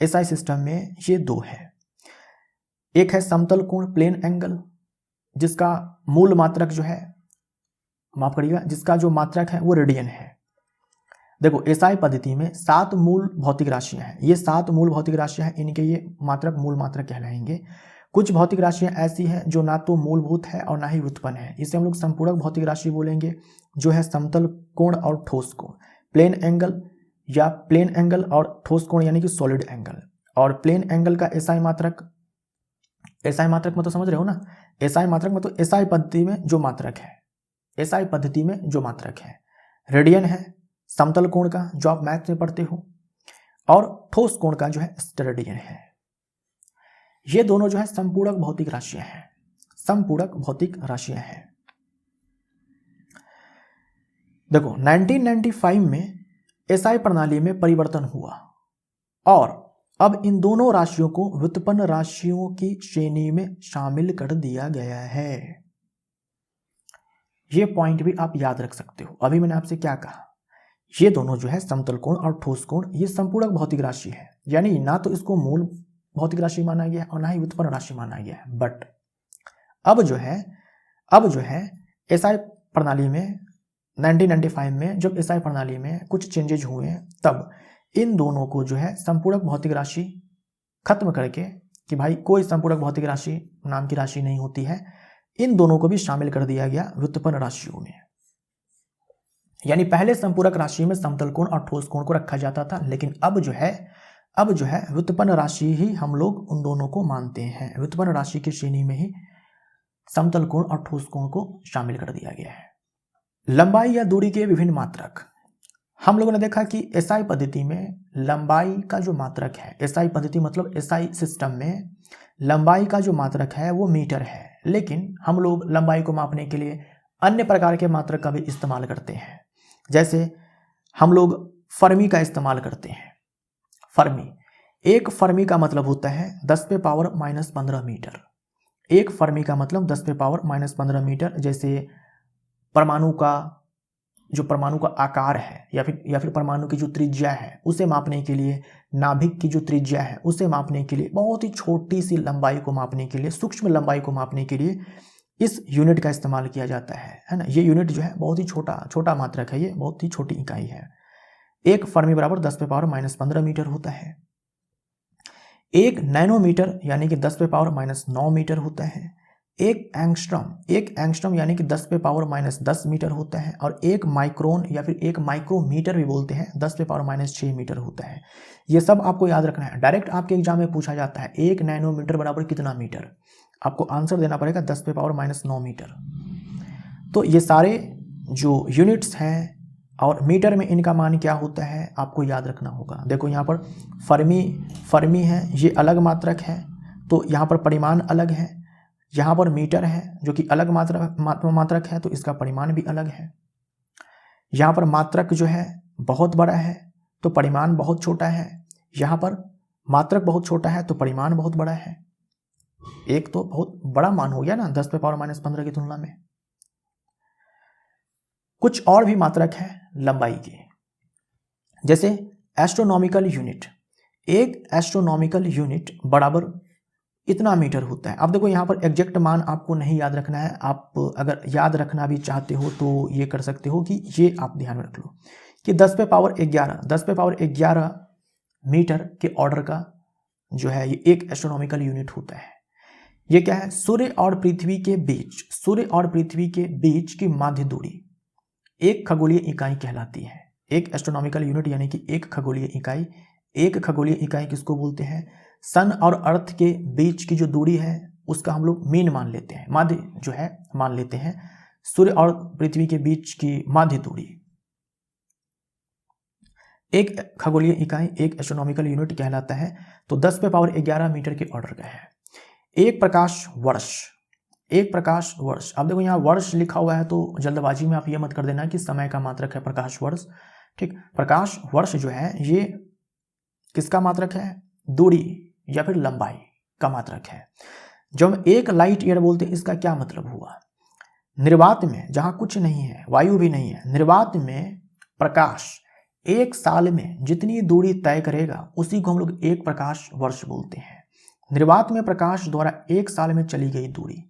एसआई सिस्टम में ये 2 है। एक है समतल कोण प्लेन एंगल, जिसका मूल मात्रक जो है, माफ करिएगा, जिसका जो मात्रक है वो रेडियन है। देखो एसआई पद्धति में 7 मूल भौतिक राशियां हैं, ये 7 मूल भौतिक राशियां हैं, इनके ये मात्रक मूल मात्रक कहलाएंगे। कुछ भौतिक राशियां ऐसी हैं जो ना तो मूलभूत है और ना ही व्युत्पन्न है, इसे हम लोग संपूरक भौतिक राशि बोलेंगे, जो है समतल कोण और ठोस कोण, प्लेन एंगल या प्लेन एंगल और ठोस कोण यानी कि सॉलिड एंगल। और प्लेन एंगल का एसआई मात्रक, एसआई मात्रक मतलब समझ रहे हो ना, एसआई मात्रक मतलब एसआई पद्धति में जो मात्रक है, एसआई पद्धति में जो मात्रक है, रेडियन है समतल कोण का जो आप मैथ्स में पढ़ते हो, और ठोस कोण का जो है स्टेरेडियन है। ये दोनों जो है संपूरक भौतिक राशियां हैं, संपूरक भौतिक राशियां हैं। देखो 1995 में एसआई प्रणाली में परिवर्तन हुआ और अब इन दोनों राशियों को व्युत्पन्न राशियों की श्रेणी में शामिल कर दिया गया है। ये पॉइंट भी आप याद रख सकते हो। अभी मैंने आपसे क्या कहा, ये दोनों जो है समतल कोण और ठोस कोण, ये संपूरक भौतिक राशि है, यानी ना तो इसको मूल भौतिक राशि माना गया और ना ही व्युत्पन्न राशि माना गया है। बट अब जो है एसआई प्रणाली में 1995 में जब एसआई प्रणाली में कुछ चेंजेज हुए, तब इन दोनों को जो है संपूरक भौतिक राशि खत्म करके कि भाई कोई संपूरक भौतिक राशि नाम की राशि नहीं होती है, इन दोनों को भी शामिल कर दिया गया व्युत्पन्न राशियों में। यानी पहले संपूरक राशि में समतल कोण और ठोस कोण को रखा जाता था, लेकिन अब जो है व्युत्पन्न राशि ही हम लोग उन दोनों को मानते हैं। व्युत्पन्न राशि की श्रेणी में ही समतल कोण और ठोस कोण को शामिल कर दिया गया है। लंबाई या दूरी के विभिन्न मात्रक, हम लोगों ने देखा कि एसआई पद्धति में लंबाई का जो मात्रक है, एसआई पद्धति मतलब एसआई सिस्टम में लंबाई का जो मात्रक है वो मीटर है, लेकिन हम लोग लंबाई को मापने के लिए अन्य प्रकार के मात्रक का भी इस्तेमाल करते हैं। जैसे हम लोग फर्मी का इस्तेमाल करते हैं। फर्मी, एक फर्मी का मतलब होता है 10 पे पावर -15 मीटर। एक फर्मी का मतलब 10 पे पावर -15 मीटर। जैसे परमाणु का आकार है या फिर परमाणु की जो त्रिज्या है उसे मापने के लिए, नाभिक की जो त्रिज्या है उसे मापने के लिए, बहुत ही छोटी सी लंबाई को मापने के लिए, सूक्ष्म लंबाई को मापने के लिए इस यूनिट का इस्तेमाल किया जाता है ना। ये यूनिट जो है बहुत ही छोटा मात्रक है, ये बहुत ही छोटी इकाई है। एक फर्मी बराबर 10 पे पावर -15 मीटर होता है। एक नैनोमीटर यानी कि 10 पे पावर -9 मीटर होता है। एक एंगस्ट्रॉम यानी कि 10 पे पावर -10 मीटर होता है। और एक माइक्रोन या फिर एक माइक्रोमीटर भी बोलते हैं, 10 पे पावर -6 मीटर होता है। ये सब आपको याद रखना है। डायरेक्ट आपके एग्जाम में पूछा जाता है एक नैनोमीटर बराबर कितना मीटर, आपको आंसर देना पड़ेगा 10 पे पावर -9 मीटर। तो ये सारे जो यूनिट्स हैं और मीटर में इनका मान क्या होता है आपको याद रखना होगा। देखो यहाँ पर फर्मी है, ये अलग मात्रक है, तो यहाँ पर परिमाण अलग है। यहाँ पर मीटर है जो कि अलग मात्रक है, तो इसका परिमाण भी अलग है। यहाँ पर मात्रक जो है बहुत बड़ा है तो परिमाण बहुत छोटा है। यहाँ पर मात्रक बहुत छोटा है तो परिमाण बहुत बड़ा है। एक तो बहुत बड़ा मान हो गया ना 10 पे पावर -15 की तुलना में। कुछ और भी मात्रक है लंबाई के, जैसे एस्ट्रोनॉमिकल यूनिट। एक एस्ट्रोनॉमिकल यूनिट बराबर इतना मीटर होता है। अब देखो यहाँ पर एग्जैक्ट मान आपको नहीं याद रखना है, आप अगर याद रखना भी चाहते हो तो ये कर सकते हो कि ये आप ध्यान में रख लो कि 10 पे पावर 11 मीटर के ऑर्डर का जो है ये एक एस्ट्रोनॉमिकल यूनिट होता है। ये क्या है, सूर्य और पृथ्वी के बीच की माध्य दूरी एक खगोलीय इकाई कहलाती है। एक एस्ट्रोनॉमिकल यूनिट यानी कि एक खगोलीय इकाई किसको बोलते हैं, सन और अर्थ के बीच की जो दूरी है उसका हम लोग मीन मान लेते हैं, माध्य जो है मान लेते हैं। सूर्य और पृथ्वी के बीच की माध्य दूरी एक खगोलीय इकाई, एक एस्ट्रोनॉमिकल यूनिट कहलाता है। तो 10 पे पावर 11 मीटर के ऑर्डर का है। एक प्रकाश वर्ष, एक प्रकाश वर्ष। अब देखो यहाँ वर्ष लिखा हुआ है तो जल्दबाजी में आप ये मत कर देना कि समय का मात्रक है प्रकाश वर्ष। ठीक, प्रकाश वर्ष जो है ये किसका मात्रक है? दूरी या फिर लंबाई का मात्रक है। जब हम एक लाइट ईयर बोलते हैं इसका क्या मतलब हुआ? निर्वात में जहां कुछ नहीं है, वायु भी नहीं है, निर्वात में प्रकाश एक साल में जितनी दूरी तय करेगा उसी को हम लोग एक प्रकाश वर्ष बोलते हैं। निर्वात में प्रकाश द्वारा एक साल में चली गई दूरी,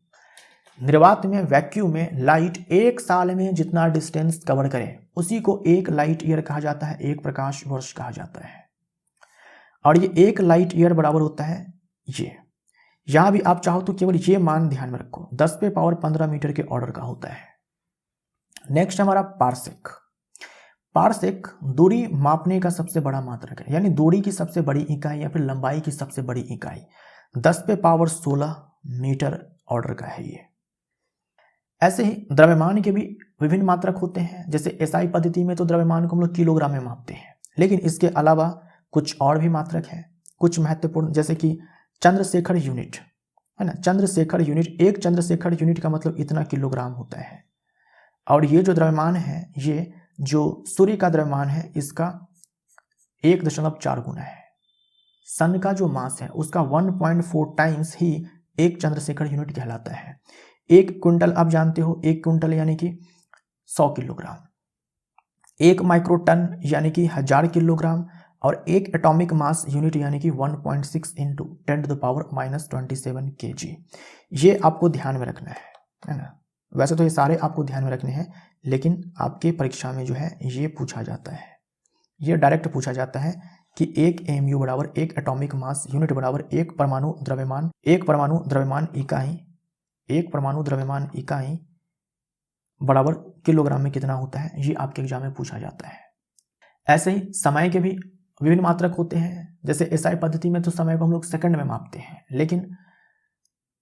निर्वात में वैक्यूम में लाइट एक साल में जितना डिस्टेंस कवर करे उसी को एक लाइट ईयर कहा जाता है, एक प्रकाश वर्ष कहा जाता है। और ये एक लाइट ईयर बराबर होता है ये, यहां भी आप चाहो तो केवल ये मान ध्यान में रखो, 10 पे पावर 15 मीटर के ऑर्डर का होता है। नेक्स्ट हमारा पारसेक। पारसेक दूरी मापने का सबसे बड़ा मात्रक है, यानी दूरी की सबसे बड़ी इकाई या फिर लंबाई की सबसे बड़ी इकाई। 10 पे पावर 16 मीटर ऑर्डर का है ये। ऐसे ही द्रव्यमान के भी विभिन्न मात्रक होते हैं। जैसे एसआई पद्धति में तो द्रव्यमान को हम लोग किलोग्राम में मापते हैं, लेकिन इसके अलावा कुछ और भी मात्रक हैं कुछ महत्वपूर्ण, जैसे कि चंद्रशेखर यूनिट है ना। चंद्रशेखर यूनिट, एक चंद्रशेखर यूनिट का मतलब इतना किलोग्राम होता है। और ये जो द्रव्यमान है, ये जो सूर्य का द्रव्यमान है इसका 1.4 गुना है। सन का जो मास है उसका 1.4 टाइम्स ही एक चंद्रशेखर यूनिट कहलाता है। एक क्विंटल आप जानते हो, एक क्विंटल यानी कि 100 किलोग्राम, एक माइक्रोटन यानी कि 1000 किलोग्राम, और एक एटॉमिक मास यूनिट यानी कि 1.6 इंटू 10⁻⁻27 kg। ये आपको ध्यान में रखना है ना। वैसे तो ये सारे आपको ध्यान में रखने हैं, लेकिन आपके परीक्षा में जो है ये पूछा जाता है, ये डायरेक्ट पूछा जाता है कि एक एमयू बराबर एक एटॉमिक मास यूनिट बराबर एक परमाणु द्रव्यमान इकाई बराबर किलोग्राम में कितना होता है, ये आपके एग्जाम में पूछा जाता है। ऐसे ही समय के भी विभिन्न मात्रक होते हैं। जैसे एसआई पद्धति में तो समय को हम लोग सेकंड में मापते हैं, लेकिन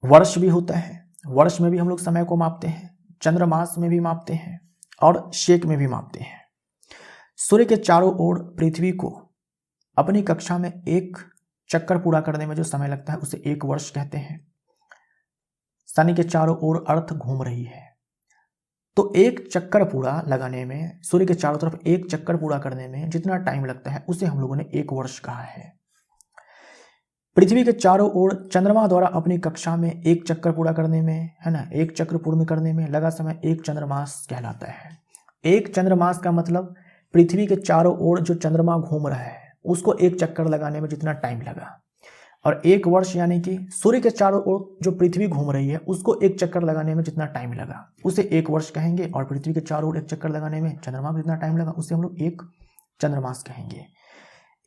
वर्ष भी होता है, वर्ष में भी हम लोग समय को मापते हैं, चंद्रमास में भी मापते हैं और शेक में भी मापते हैं। सूर्य के चारों ओर पृथ्वी को अपनी कक्षा में एक चक्कर पूरा करने में जो समय लगता है उसे एक वर्ष कहते हैं। शनि के चारों ओर अर्थ घूम रही है, तो एक चक्कर पूरा लगाने में, सूर्य के चारों तरफ एक चक्कर पूरा करने में जितना टाइम लगता है उसे हम लोगों ने एक वर्ष कहा है। पृथ्वी के चारों ओर चंद्रमा द्वारा अपनी कक्षा में एक चक्कर पूरा करने में, है ना, एक चक्र पूर्ण करने में लगा समय एक चंद्रमास कहलाता है। एक चंद्रमास का मतलब पृथ्वी के चारों ओर जो चंद्रमा घूम रहा है उसको एक चक्कर लगाने में जितना टाइम लगा, और एक वर्ष यानी कि सूर्य के चारों ओर जो पृथ्वी घूम रही है उसको एक चक्कर लगाने में जितना टाइम लगा उसे एक वर्ष कहेंगे, और पृथ्वी के चारों ओर एक चक्कर लगाने में चंद्रमा में जितना टाइम लगा उसे हम लोग एक चंद्रमास कहेंगे।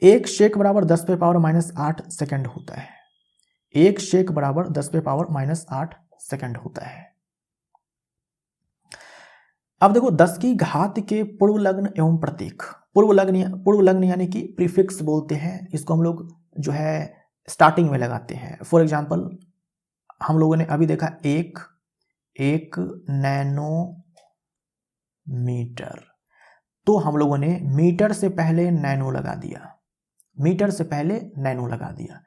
एक शेक बराबर 10 पे पावर -8 सेकंड होता है। एक शेक बराबर 10 पे पावर -8 सेकंड होता है। अब देखो 10 की घात के पूर्व लग्न एवं प्रतीक, पूर्व लग्न यानी कि प्रीफिक्स बोलते हैं इसको, हम लोग जो है स्टार्टिंग में लगाते हैं। फॉर एग्जाम्पल हम लोगों ने अभी देखा एक नैनोमीटर, तो हम लोगों ने मीटर से पहले नैनो लगा दिया, मीटर से पहले नैनो लगा दिया,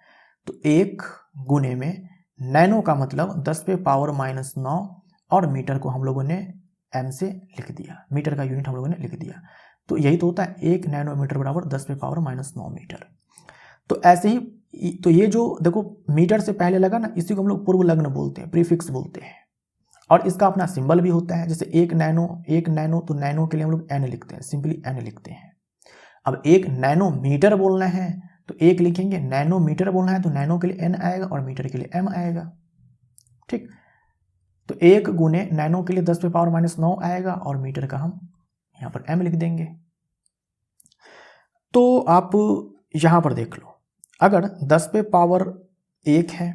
तो एक गुने में नैनो का मतलब 10 पे पावर -9 और मीटर को हम लोगों ने एम से लिख दिया, मीटर का यूनिट हम लोगों ने लिख दिया, तो यही तो होता है एक नैनोमीटर बराबर 10 पे पावर -9 मीटर। तो ऐसे ही, तो ये जो देखो मीटर से पहले लगा ना, इसी को हम लोग पूर्व लग्न बोलते हैं, प्रीफिक्स बोलते हैं, और इसका अपना सिंबल भी होता है। जैसे एक नैनो, तो नैनो के लिए हम लोग एन लिखते हैं, सिंपली एन लिखते हैं। अब एक नैनोमीटर बोलना है तो एक लिखेंगे, नैनोमीटर बोलना है तो नैनो के लिए एन आएगा और मीटर के लिए एम आएगा। ठीक, तो एक गुने नैनो के लिए 10 पे पावर -9 आएगा और मीटर का हम यहाँ पर एम लिख देंगे। तो आप यहाँ पर देख लो, अगर 10 पे पावर 1 है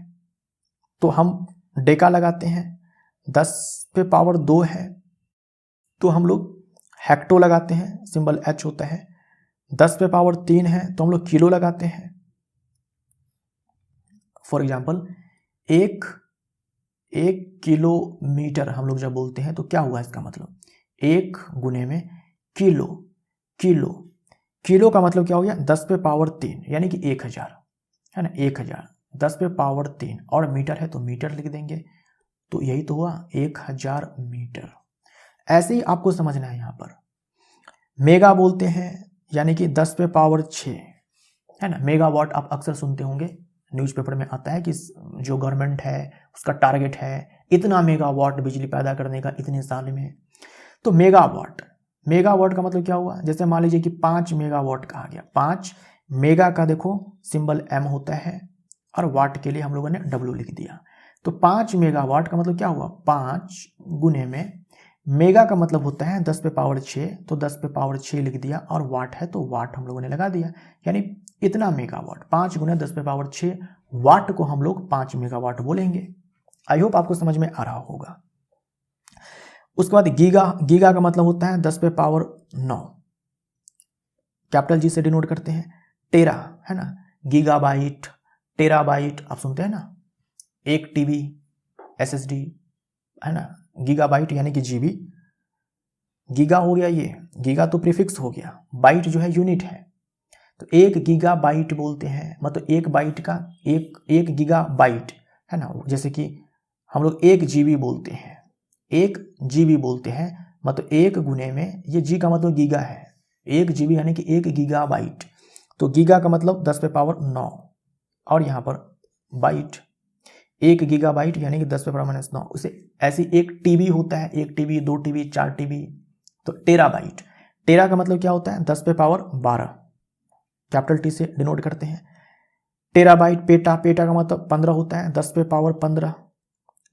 तो हम डेका लगाते हैं, 10 पे पावर 2 है तो हम लोग हेक्टो लगाते हैं, सिंबल एच होता है। 10 पे पावर 3 है तो हम लोग किलो लगाते हैं। फॉर एग्जाम्पल एक किलोमीटर हम लोग जब बोलते हैं तो क्या हुआ इसका मतलब, एक गुने में किलो का मतलब क्या हो गया, 10 पे पावर 3 यानी कि 1000, है ना, 1000। 10 पे पावर 3 और मीटर है तो मीटर लिख देंगे, तो यही तो हुआ 1000 मीटर। ऐसे ही आपको समझना है। यहाँ पर मेगा बोलते हैं यानी कि 10 पे पावर 6 है ना। मेगावाट आप अक्सर सुनते होंगे, न्यूज़पेपर में आता है कि जो गवर्नमेंट है उसका टारगेट है इतना मेगावाट बिजली पैदा करने का इतने साल में। तो मेगावाट, मेगावाट का मतलब क्या हुआ, जैसे मान लीजिए कि 5 मेगावाट कहा गया। 5 मेगा का देखो सिंबल m होता है और वाट के लिए हम लोगों ने w लिख दिया। तो 5 मेगावाट का मतलब क्या हुआ, 5 गुने में मेगा का मतलब होता है 10 पे पावर 6, तो 10 पे पावर 6 लिख दिया और वाट है तो वाट हम लोगों ने लगा दिया, यानी इतना मेगावाट। 5 गुने 10 पे पावर 6 वाट को हम लोग 5 मेगावाट बोलेंगे। आई होप आपको समझ में आ रहा होगा। उसके बाद गीगा, गीगा का मतलब होता है 10 पे पावर 9, कैपिटल जी से डिनोट करते हैं। टेरा है ना, गीगाबाइट, टेराबाइट आप सुनते हैं ना, 1 टीबी एसएसडी है ना। गीगाबाइट यानी कि जीबी, गीगा हो गया, ये गीगा तो प्रीफिक्स हो गया, बाइट जो है यूनिट है, तो 1 गीगा बाइट बोलते हैं, मतलब 1 बाइट का 1 गीगा बाइट है ना। जैसे कि हम लोग 1 जीबी बोलते हैं, 1 जीबी बोलते हैं, मतलब 1 गुने में ये जी का मतलब गीगा है, 1 जीबी यानी कि 1 गीगा बाइट। तो गीगा का मतलब 10 पे पावर 9 और यहाँ पर बाइट 1 गीगा बाइट यानी कि 10 पे पावर -9। उसे ऐसी 1 टीबी होता है, 1 टीबी 2 टीबी 4 टीबी, तो टेराबाइट। टेरा का मतलब क्या होता है 10 पे पावर 12, कैपिटल टी से डिनोट करते हैं। टेराबाइट, पेटा, पेटा का मतलब 15 होता है, 10 पे पावर 15,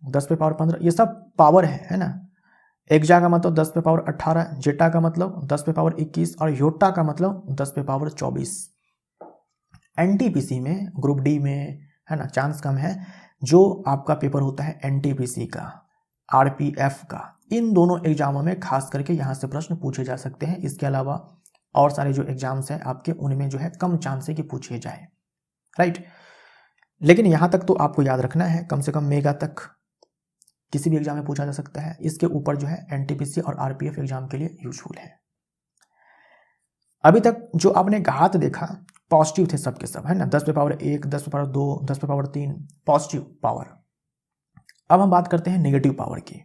10 पे पावर 15, ये सब पावर है ना। एक्जा का मतलब 10 पे पावर 18, जेटा का मतलब 10 पे पावर 21 और योटा का मतलब 10 पे पावर 24। एनटीपीसी में, ग्रुप डी में है ना, चांस कम है। जो आपका पेपर होता है एनटीपीसी का, आरपीएफ का, इन दोनों एग्जामों में खास करके यहाँ से प्रश्न पूछे जा सकते हैं। इसके अलावा और सारे जो एग्जाम्स हैं आपके, उनमें जो है कम चांस है कि पूछे जाए, राइट। लेकिन यहाँ तक तो आपको याद रखना है, कम से कम मेगा तक किसी भी एग्जाम में पूछा जा सकता है। इसके ऊपर जो है एनटीपीसी और आरपीएफ एग्जाम के लिए यूजफुल है। अभी तक जो आपने घात देखा पॉजिटिव थे सबके सब है ना, 10 पे पावर 1, 10 पे पावर 2, 10 पे पावर 3 पॉजिटिव पावर। अब हम बात करते हैं नेगेटिव पावर की।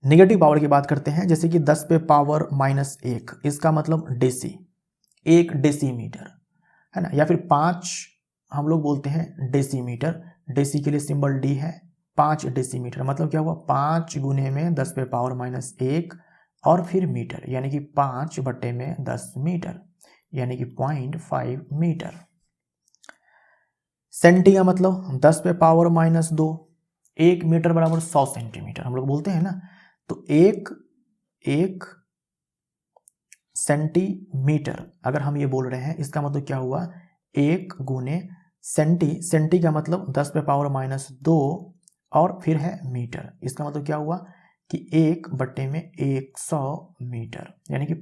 नेगेटिव पावर की बात करते हैं, जैसे कि 10 पे पावर -1, इसका मतलब डेसी, 1 डेसीमीटर है ना, या फिर 5 हम लोग बोलते हैं डेसीमीटर, डेसी के लिए सिंबल डी है, 5 डेसीमीटर मतलब क्या हुआ, 5 गुने में 10 पे पावर -1 और फिर मीटर, यानी कि 5 बटे में 10 मीटर, यानी कि 0.5 मीटर। सेंटी का मतलब 10 पे पावर -2, 1 मीटर बराबर 100 सेंटीमीटर हम लोग बोलते हैं ना। तो एक सेंटीमीटर अगर हम ये बोल रहे हैं, इसका मतलब क्या हुआ, 1 गुने सेंटी, सेंटी का मतलब 10 पे पावर -2 और फिर है मीटर, इसका मतलब क्या हुआ कि 1 बटे में 100 मीटर, यानी कि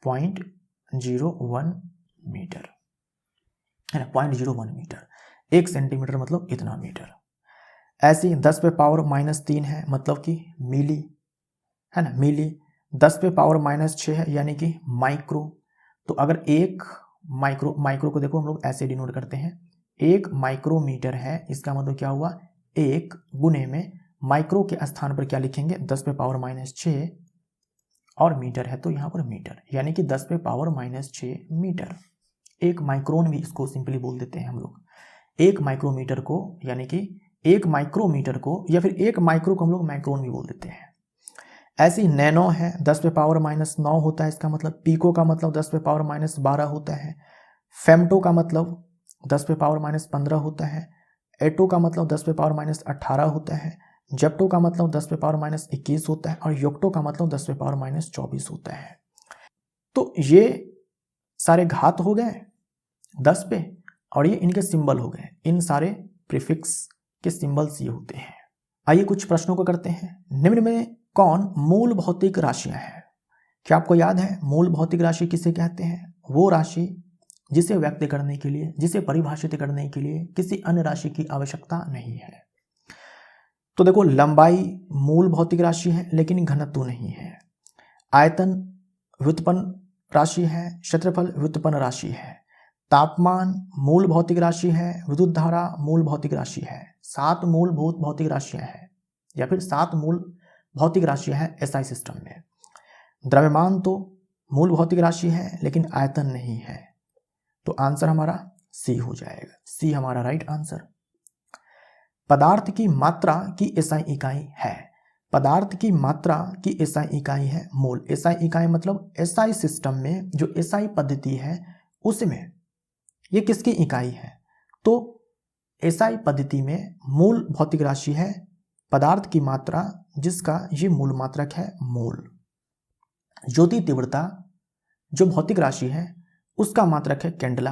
0.01 मीटर है ना, 0.01 मीटर। 1 सेंटीमीटर मतलब इतना मीटर। ऐसे ही 10 पे पावर -3 है, मतलब कि मिली है ना, मिली। 10 पे पावर -6 है यानी कि माइक्रो। तो अगर 1 माइक्रो, माइक्रो को देखो हम लोग ऐसे डिनोट करते हैं, 1 माइक्रोमीटर है, इसका मतलब क्या हुआ, 1 गुने में माइक्रो के स्थान पर क्या लिखेंगे, 10 पे पावर -6 और मीटर है तो यहाँ पर मीटर, यानी कि 10 पे पावर -6 मीटर। 1 माइक्रोन भी इसको सिंपली बोल देते हैं हम लोग। 1 माइक्रोमीटर को, यानी कि 1 माइक्रोमीटर को या फिर 1 माइक्रो को हम लोग माइक्रोन भी बोल देते हैं। ऐसी नैनो है, 10 पे पावर -9 होता है, इसका मतलब। पीको का मतलब 10 पे पावर -12 होता है। फेमटो का मतलब 10 पे पावर -15 होता है। एटो का मतलब 10 पे पावर -18 होता है। जेप्टो का मतलब 10 पे पावर -21 होता है और योक्टो का मतलब 10 पे पावर -24 होता है। तो ये सारे घात हो गए 10 पे और ये इनके सिंबल हो गए। इन सारे प्रीफिक्स के सिंबल्स ये होते हैं। आइए कुछ प्रश्नों को करते हैं। निम्न में कौन मूल भौतिक राशियां हैं? क्या आपको याद है मूल भौतिक राशि किसे कहते हैं? वो राशि जिसे व्यक्त करने के लिए, जिसे परिभाषित करने के लिए किसी अन्य राशि की आवश्यकता नहीं है। तो देखो, लंबाई मूल भौतिक राशि है लेकिन घनत्व नहीं है। आयतन व्युत्पन्न राशि है, क्षेत्रफल व्युत्पन्न राशि है। तापमान मूल भौतिक राशि है, विद्युत धारा मूल भौतिक राशि है, 7 मूलभूत भौतिक राशियां हैं या फिर 7 मूल भौतिक राशियां हैं एसआई सिस्टम में। द्रव्यमान तो मूल भौतिक राशि है लेकिन आयतन नहीं है, तो आंसर हमारा सी हो जाएगा। सी हमारा राइट आंसर। पदार्थ की मात्रा की एसआई इकाई है। पदार्थ की मात्रा की एसआई इकाई है मोल। एसआई इकाई मतलब एसआई सिस्टम में जो एसआई पद्धति है उसमें ये किसकी इकाई है, तो एसआई पद्धति में मूल भौतिक राशि है पदार्थ की मात्रा, जिसका ये मूल मात्रक है मोल। ज्योति तीव्रता जो भौतिक राशि है उसका मात्रक है केंडला,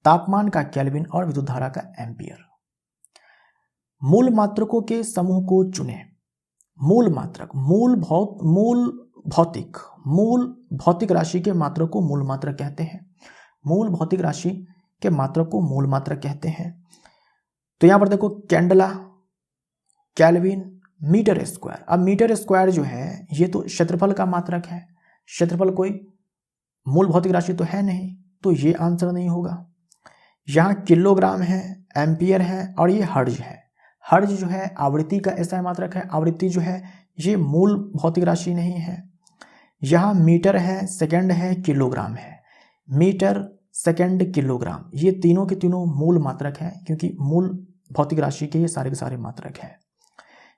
तापमान का केल्विन और विद्युत धारा का एम्पियर। मूल मात्रकों के समूह को चुने। मूल मात्रक मूल भौतिक राशि के मात्रक को मूल मात्रक कहते हैं। मूल भौतिक राशि के मात्रक को मूल मात्रक कहते हैं। तो यहां पर देखो केंडला, केल्विन, मीटर स्क्वायर। अब मीटर स्क्वायर जो है ये तो क्षेत्रफल का मात्रक है, क्षेत्रफल कोई मूल भौतिक राशि तो है नहीं, तो ये आंसर नहीं होगा। यहां किलोग्राम है, एम्पियर है और ये हर्ज है। हर्ज जो है आवृत्ति का ऐसा मात्रक है, आवृत्ति जो है ये मूल भौतिक राशि नहीं है। यहाँ मीटर है, सेकंड है, किलोग्राम है। मीटर, सेकंड, किलोग्राम ये तीनों के तीनों मूल मात्रक हैं, क्योंकि मूल भौतिक राशि के ये सारे के सारे मात्रक हैं।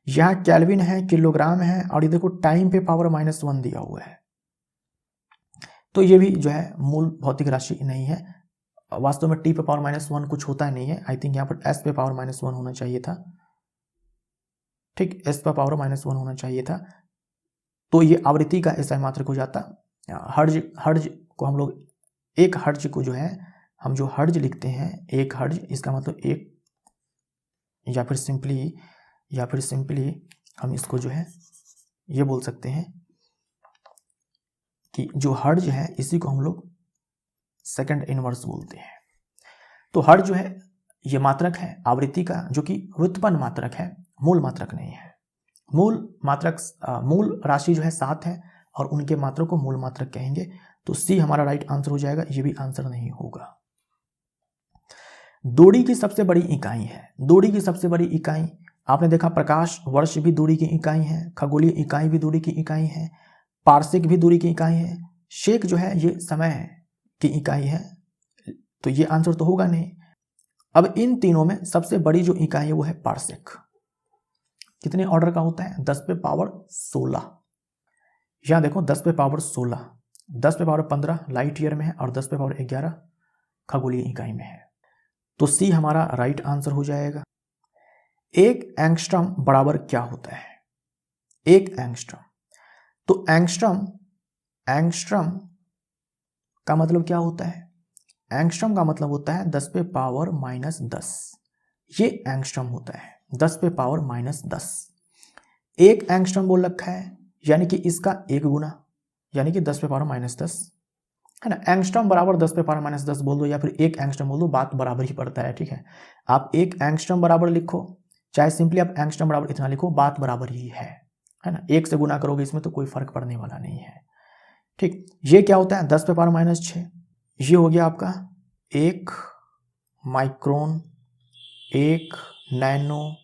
यहाँ केल्विन है, किलोग्राम है और ये देखो टाइम पे पावर -1 दिया हुआ है, तो ये भी जो है मूल भौतिक राशि नहीं है। वास्तव में टी पे पावर -1 कुछ होता नहीं है। आई थिंक यहाँ पर एस पे पावर -1 होना चाहिए था। ठीक, एस पे पावर -1 होना चाहिए था, तो ये आवृत्ति का ऐसा मात्रक हो जाता। हर्ज को हम लोग एक हर्ज को जो है हम जो हर्ज लिखते हैं एक हर्ज, इसका मतलब एक, या फिर सिंपली हम इसको जो है ये बोल सकते हैं कि जो हर्ज है इसी को हम लोग सेकंड इनवर्स बोलते हैं। तो हर्ज जो है ये मात्रक है आवृत्ति का, जो कि व्युत्पन्न मात्रक है, मूल मात्रक नहीं है। मूल राशि जो है 7 है और उनके मात्रक को मूल मात्रक कहेंगे, तो सी हमारा राइट आंसर हो जाएगा। ये भी आंसर नहीं होगा। दूरी की सबसे बड़ी इकाई है। दूरी की सबसे बड़ी इकाई आपने देखा, प्रकाश वर्ष भी दूरी की इकाई है, खगोलीय इकाई भी दूरी की इकाई है, पार्सिक भी दूरी की इकाई है, शेक जो है ये समय की इकाई है, तो ये आंसर तो होगा नहीं। अब इन तीनों में सबसे बड़ी जो इकाई है वो है पार्सिक। कितने ऑर्डर का होता है? 10 पे पावर 16। यहां देखो 10 पे पावर 16, 10 पे पावर 15 लाइट ईयर में है और 10 पे पावर 11 खगोलीय इकाई में है, तो सी हमारा राइट आंसर हो जाएगा। एक एंगस्ट्रम बराबर क्या होता है? एक एंगस्ट्रम, तो एंगस्ट्रम का मतलब क्या होता है? एंगस्ट्रम का मतलब होता है 10 पे पावर -10, ये एंगस्ट्रम होता है 10 पे पावर -10। एक एंगस्ट्रम बोल रखा है, यानी कि इसका एक गुना, यानी कि 10 पे पावर -10 है ना। एंगस्ट्रम बराबर 10 पे पावर -10 बोल दो या फिर एक एंगस्ट्रम बोल दो, बात बराबर ही पड़ता है। ठीक है, आप एक एंगस्ट्रम बराबर लिखो, चाहे सिंपली आप एंगस्ट्रम बराबर इतना लिखो, बात बराबर ही है ना। एक से गुना करोगे इसमें तो कोई फर्क पड़ने वाला नहीं है। ठीक, ये क्या होता है? 10 पे पावर -6, ये हो गया आपका 1 micron, 1 nano,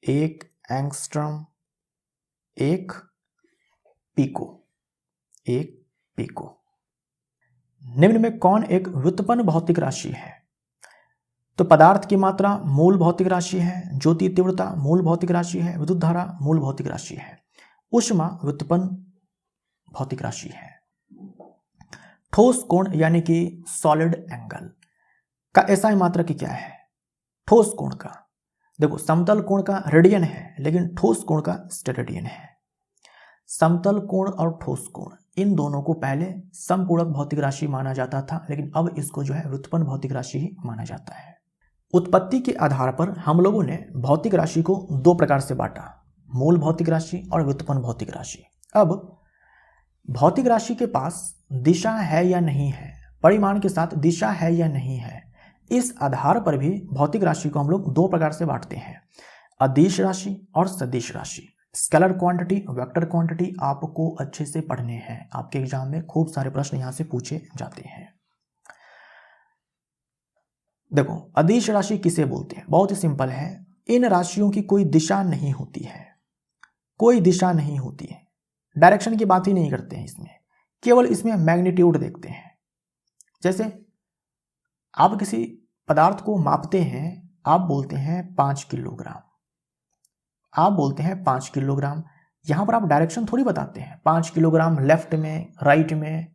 1 angstrom, 1 pico, 1 pico. निम्न में कौन एक व्युत्पन्न भौतिक राशि है? तो पदार्थ की मात्रा मूल भौतिक राशि है, ज्योति तीव्रता मूल भौतिक राशि है, विद्युत धारा मूल भौतिक राशि है, ऊष्मा व्युत्पन्न भौतिक राशि है। ठोस कोण यानी कि सॉलिड एंगल का एसआई मात्रक क्या है? ठोस कोण का देखो, समतल कोण का रेडियन है, लेकिन ठोस कोण का स्टेरेडियन है। समतल कोण और ठोस कोण इन दोनों को पहले समपूरक भौतिक राशि माना जाता था, लेकिन अब इसको जो है व्युत्पन्न भौतिक राशि ही माना जाता है। उत्पत्ति के आधार पर हम लोगों ने भौतिक राशि को दो प्रकार से बांटा, मूल भौतिक राशि और व्युत्पन्न भौतिक राशि। अब भौतिक राशि के पास दिशा है या नहीं है, परिमाण के साथ दिशा है या नहीं है, इस आधार पर भी भौतिक राशि को हम लोग दो प्रकार से बांटते हैं, अदिश राशि और सदिश राशि। स्केलर क्वांटिटी, वेक्टर क्वांटिटी आपको अच्छे से पढ़ने हैं, आपके एग्जाम में खूब सारे प्रश्न यहां से पूछे जाते हैं। देखो अदिश राशि किसे बोलते हैं, बहुत ही सिंपल है। इन राशियों की कोई दिशा नहीं होती है, कोई दिशा नहीं होती है, डायरेक्शन की बात ही नहीं करते हैं इसमें, केवल इसमें मैग्नीट्यूड देखते हैं। जैसे आप किसी पदार्थ को मापते हैं, आप बोलते हैं 5 किलोग्राम, आप बोलते हैं 5 किलोग्राम, यहां पर आप डायरेक्शन थोड़ी बताते हैं, 5 किलोग्राम लेफ्ट में, राइट में,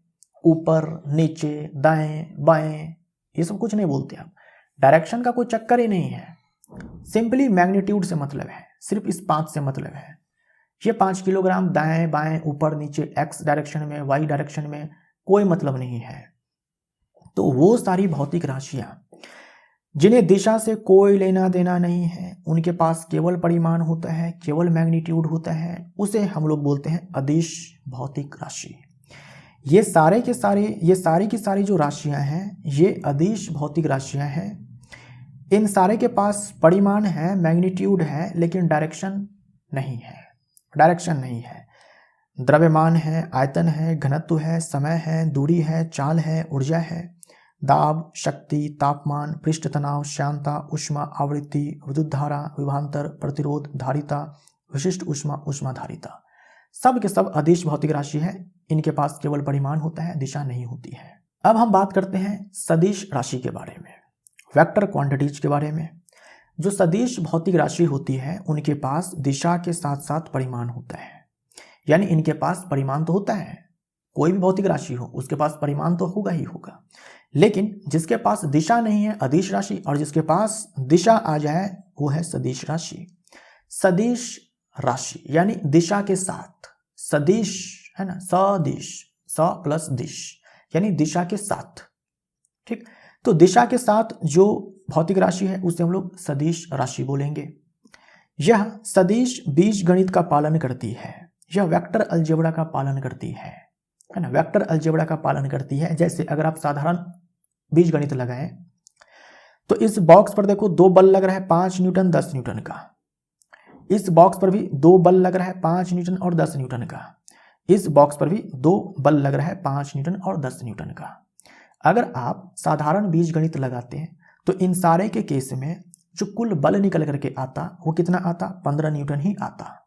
ऊपर, नीचे, दाएं, बाएं, ये सब कुछ नहीं बोलते आप। डायरेक्शन का कोई चक्कर ही नहीं है, सिंपली मैग्नीट्यूड से मतलब है, सिर्फ इस 5 से मतलब है। ये 5 किलोग्राम दाएं बाएं ऊपर नीचे एक्स डायरेक्शन में वाई डायरेक्शन में कोई मतलब नहीं है। तो वो सारी भौतिक राशियां जिन्हें दिशा से कोई लेना देना नहीं है, उनके पास केवल परिमाण होता है, केवल मैग्नीट्यूड होता है, उसे हम लोग बोलते हैं अदिश भौतिक राशि। ये सारे के सारे, ये सारी की सारी जो राशियां हैं, ये अदिश भौतिक राशियां हैं। इन सारे के पास परिमाण है, मैग्नीट्यूड है, लेकिन डायरेक्शन नहीं है, डायरेक्शन नहीं है। द्रव्यमान है, आयतन है, घनत्व है, समय है, दूरी है, चाल है, ऊर्जा है, दाब, शक्ति, तापमान, पृष्ठ तनाव, श्यानता, ऊष्मा, आवृत्ति, विद्युत धारा, विभवांतर, प्रतिरोध, धारिता, विशिष्ट ऊष्मा, ऊष्माधारिता, सब के सब अदिश भौतिक राशि है। इनके पास केवल परिमाण होता है, दिशा नहीं होती है। अब हम बात करते हैं सदिश राशि के बारे में, वेक्टर क्वांटिटीज के बारे में। जो सदिश भौतिक राशि होती है उनके पास दिशा के साथ साथ परिमाण होता है, यानी इनके पास परिमाण तो होता है, कोई भी भौतिक राशि हो उसके पास परिमाण तो होगा ही होगा, लेकिन जिसके पास दिशा नहीं है अदिश राशि, और जिसके पास दिशा आ जाए वो है सदिश राशि। सदिश राशि यानी दिशा के साथ, सदिश है ना, सदिश, स प्लस दिश यानी दिशा के साथ, ठीक। तो दिशा के साथ जो भौतिक राशि है उसे हम लोग सदिश राशि बोलेंगे। यह सदिश बीज गणित का पालन करती है, यह वेक्टर अलजेब्रा का पालन करती है ना, वेक्टर अलजेब्रा का पालन करती है। जैसे अगर आप साधारण बीज गणित लगाएं तो इस बॉक्स पर देखो 2 बल लग रहा है 5 न्यूटन 10 न्यूटन का, इस बॉक्स पर भी 2 बल लग रहा है 5 न्यूटन और 10 न्यूटन का, इस बॉक्स पर भी 2 बल लग रहा है 5 न्यूटन और 10 न्यूटन का। अगर आप साधारण बीज गणित लगाते हैं तो इन सारे के केस में जो कुल बल निकल करके आता वो कितना आता, 15 न्यूटन ही आता।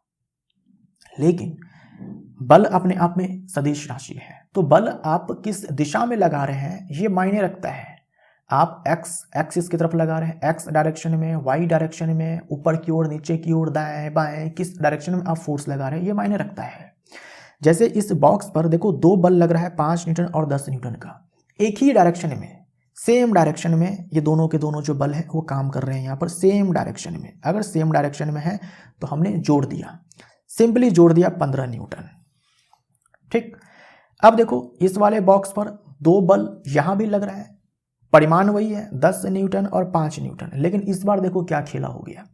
लेकिन बल अपने आप में सदिश राशि है, तो बल आप किस दिशा में लगा रहे हैं ये मायने रखता है। आप एक्स एक्सिस की तरफ लगा रहे हैं, एक्स डायरेक्शन में, वाई डायरेक्शन में, ऊपर की ओर, नीचे की ओर, दाएं बाएं, किस डायरेक्शन में आप फोर्स लगा रहे हैं ये मायने रखता है। जैसे इस बॉक्स पर देखो 2 बल लग रहा है 5 न्यूटन और 10 न्यूटन का, एक ही डायरेक्शन में, सेम डायरेक्शन में, ये दोनों के दोनों जो बल है वो काम कर रहे हैं यहाँ पर सेम डायरेक्शन में। अगर सेम डायरेक्शन में है तो हमने जोड़ दिया, सिंपली जोड़ दिया 15 न्यूटन, ठीक। अब देखो इस वाले बॉक्स पर 2 बल यहां भी लग रहा है, परिमाण वही है 10 न्यूटन और 5 न्यूटन, लेकिन इस बार देखो क्या खेला हो गया,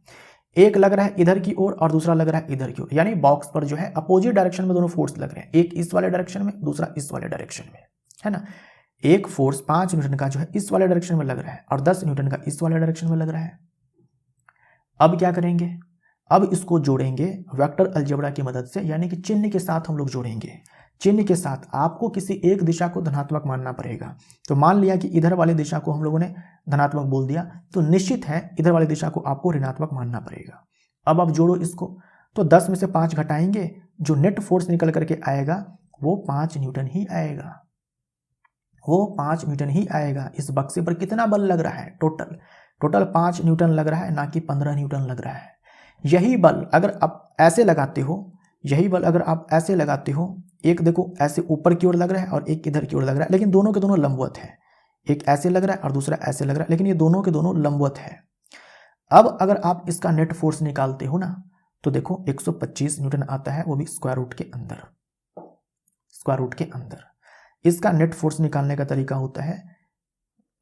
एक लग रहा है इधर की ओर और दूसरा लग रहा है इधर की ओर, यानी बॉक्स पर जो है अपोजिट डायरेक्शन में दोनों फोर्स लग रहे हैं, एक इस वाले डायरेक्शन में, दूसरा इस वाले डायरेक्शन में, है ना। एक फोर्स 5 न्यूटन का जो है इस वाले डायरेक्शन में लग रहा है और 10 न्यूटन का इस वाले डायरेक्शन में लग रहा है। अब क्या करेंगे, अब इसको जोड़ेंगे वेक्टर अलजेब्रा की मदद से, यानी कि चिन्ह के साथ हम लोग जोड़ेंगे। चिन्ह के साथ आपको किसी एक दिशा को धनात्मक मानना पड़ेगा। तो मान लिया कि इधर वाली दिशा को हम लोगों ने धनात्मक बोल दिया, तो निश्चित है इधर वाली दिशा को आपको ऋणात्मक मानना पड़ेगा। अब आप जोड़ो इसको, तो 10 में से 5 घटाएंगे, जो नेट फोर्स निकल करके आएगा वो 5 न्यूटन ही आएगा, वो 5 न्यूटन ही आएगा। इस बक्से पर कितना बल लग रहा है, टोटल 5 न्यूटन लग रहा है, ना कि 15 न्यूटन लग रहा है। यही बल अगर आप ऐसे लगाते हो, यही बल अगर आप ऐसे लगाते हो, एक देखो ऐसे ऊपर की ओर लग रहा है और एक इधर की ओर लग रहा है, लेकिन दोनों के दोनों लंबवत है, एक ऐसे लग रहा है और दूसरा ऐसे लग रहा है, लेकिन ये दोनों के दोनों लंबवत है। अब अगर आप इसका नेट फोर्स निकालते हो ना, तो देखो 125 न्यूटन आता है, वो भी स्क्वायर रूट के अंदर, स्क्वायर रूट के अंदर। इसका नेट फोर्स निकालने का तरीका होता है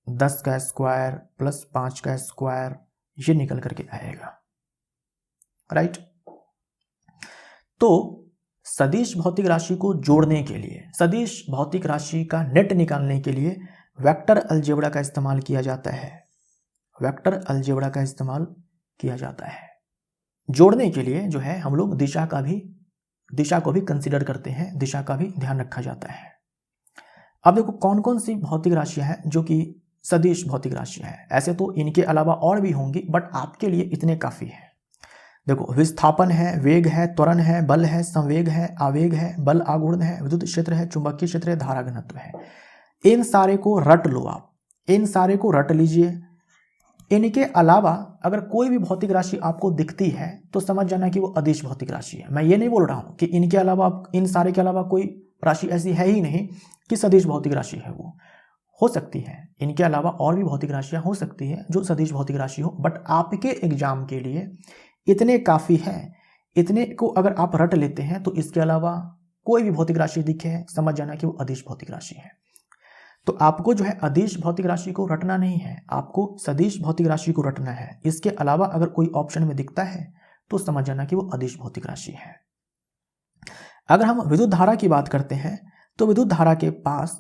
10 का स्क्वायर प्लस 5 का स्क्वायर, ये निकल करके आएगा, राइट। तो सदिश भौतिक राशि को जोड़ने के लिए, सदिश भौतिक राशि का नेट निकालने के लिए वेक्टर अलजेब्रा का इस्तेमाल किया जाता है, वेक्टर अलजेब्रा का इस्तेमाल किया जाता है। जोड़ने के लिए जो है हम लोग दिशा को भी कंसीडर करते हैं, दिशा का भी ध्यान रखा जाता है। अब देखो कौन कौन सी भौतिक राशियां हैं जो कि सदिश भौतिक राशि है। ऐसे तो इनके अलावा और भी होंगी, बट आपके लिए इतने काफ़ी है। देखो, विस्थापन है, वेग है, त्वरण है, बल है, संवेग है, आवेग है, बल आघूर्ण है, विद्युत क्षेत्र है, चुंबकीय क्षेत्र है, धारा घनत्व है। इन सारे को रट लो आप, इन सारे को रट लीजिए। इनके अलावा अगर कोई भी भौतिक राशि आपको दिखती है तो समझ जाना कि वो अदिश भौतिक राशि है। मैं ये नहीं बोल रहा हूँ कि इनके अलावा, इन सारे के अलावा कोई राशि ऐसी है ही नहीं कि सदिश भौतिक राशि है। वो हो सकती है, इनके अलावा और भी भौतिक राशियाँ हो सकती है जो सदिश भौतिक राशि हो, बट आपके एग्जाम के लिए इतने काफ़ी है। इतने को अगर आप रट लेते हैं तो इसके अलावा कोई भी भौतिक राशि दिखे समझ जाना कि वो अदिश भौतिक राशि है। तो आपको जो है अदिश भौतिक राशि को रटना नहीं है, आपको सदिश भौतिक राशि को रटना है। इसके अलावा अगर कोई ऑप्शन में दिखता है तो समझ जाना कि वो अदिश भौतिक राशि है। अगर हम विद्युत धारा की बात करते हैं तो विद्युत धारा के पास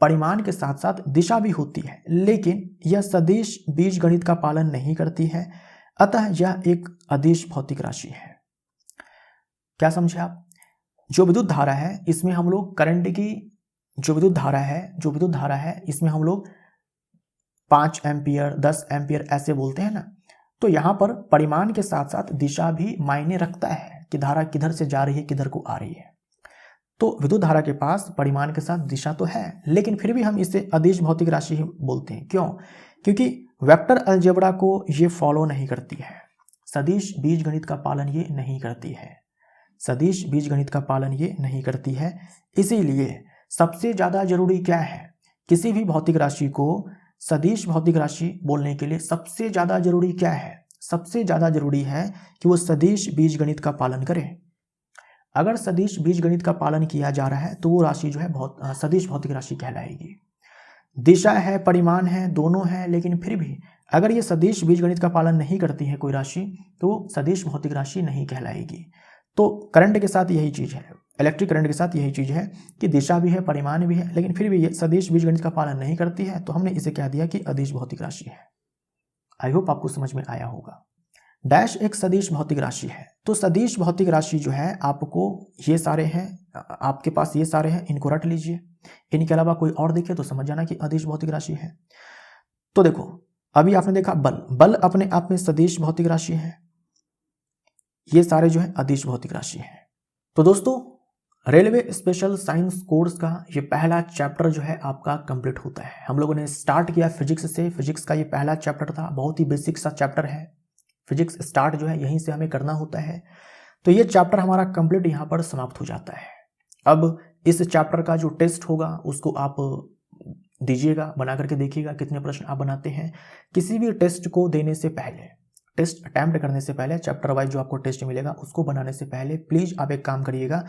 परिमाण के साथ साथ दिशा भी होती है, लेकिन यह सदिश बीजगणित का पालन नहीं करती है, अतः यह एक अदिश भौतिक राशि है। क्या समझे आप? जो विद्युत धारा है इसमें हम लोग करंट की, जो विद्युत धारा है इसमें हम लोग 5 एम्पियर 10 एम्पियर ऐसे बोलते हैं ना। तो यहाँ पर परिमाण के साथ साथ दिशा भी मायने रखता है कि धारा किधर से जा रही है, किधर को आ रही है। तो विद्युत धारा के पास परिमाण के साथ दिशा तो है, लेकिन फिर भी हम इसे अदिश भौतिक राशि ही बोलते हैं। क्यों? क्योंकि वेक्टर अलजेब्रा को ये फॉलो नहीं करती है, सदिश बीजगणित का पालन ये नहीं करती है, सदिश बीजगणित का पालन ये नहीं करती है। इसीलिए सबसे ज़्यादा जरूरी क्या है? किसी भी भौतिक राशि को सदिश भौतिक राशि बोलने के लिए सबसे ज़्यादा जरूरी क्या है? सबसे ज़्यादा जरूरी है कि वो सदिश बीजगणित का पालन करे। अगर सदिश बीजगणित का पालन किया जा रहा है तो वो राशि जो है सदिश भौतिक राशि कहलाएगी। दिशा है, परिमाण है, दोनों है, लेकिन फिर भी अगर ये सदिश बीजगणित का पालन नहीं करती है कोई राशि तो सदिश भौतिक राशि नहीं कहलाएगी। तो करंट के साथ यही चीज़ है, इलेक्ट्रिक करंट के साथ यही चीज़ है कि दिशा भी है, परिमाण भी है, लेकिन फिर भी ये सदिश बीजगणित का पालन नहीं करती है, तो हमने इसे कह दिया कि अदिश भौतिक राशि है। आई होप आपको समझ में आया होगा। डैश एक सदिश भौतिक राशि है। तो सदिश भौतिक राशि जो है आपको ये सारे हैं, आपके पास ये सारे हैं, इनको रट लीजिए। इनके अलावा कोई और दिखे तो समझ जाना कि अदिश भौतिक राशि है। तो देखो, अभी आपने देखा बल अपने आप में सदिश भौतिक राशि है। ये सारे जो है अदिश भौतिक राशि है। तो दोस्तों, रेलवे स्पेशल साइंस कोर्स का ये पहला चैप्टर जो है आपका कंप्लीट होता है। हम लोगों ने स्टार्ट किया फिजिक्स से, फिजिक्स का ये पहला चैप्टर था, बहुत ही बेसिक सा चैप्टर है। फिजिक्स स्टार्ट जो है यहीं से हमें करना होता है। तो ये चैप्टर हमारा कंप्लीट यहाँ पर समाप्त हो जाता है। अब इस चैप्टर का जो टेस्ट होगा उसको आप दीजिएगा, बना करके देखिएगा कितने प्रश्न आप बनाते हैं। किसी भी टेस्ट को देने से पहले, टेस्ट अटैम्प्ट करने से पहले, चैप्टर वाइज जो आपको टेस्ट मिलेगा उसको बनाने से पहले प्लीज़ आप एक काम करिएगा,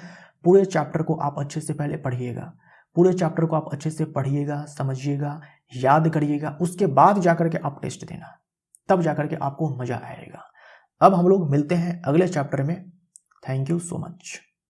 पूरे चैप्टर को आप अच्छे से पहले पढ़िएगा। पूरे चैप्टर को आप अच्छे से पढ़िएगा, समझिएगा, याद करिएगा, उसके बाद जाकर के आप टेस्ट देना, तब जाकर के आपको मज़ा आएगा। अब हम लोग मिलते हैं अगले चैप्टर में। Thank you so much.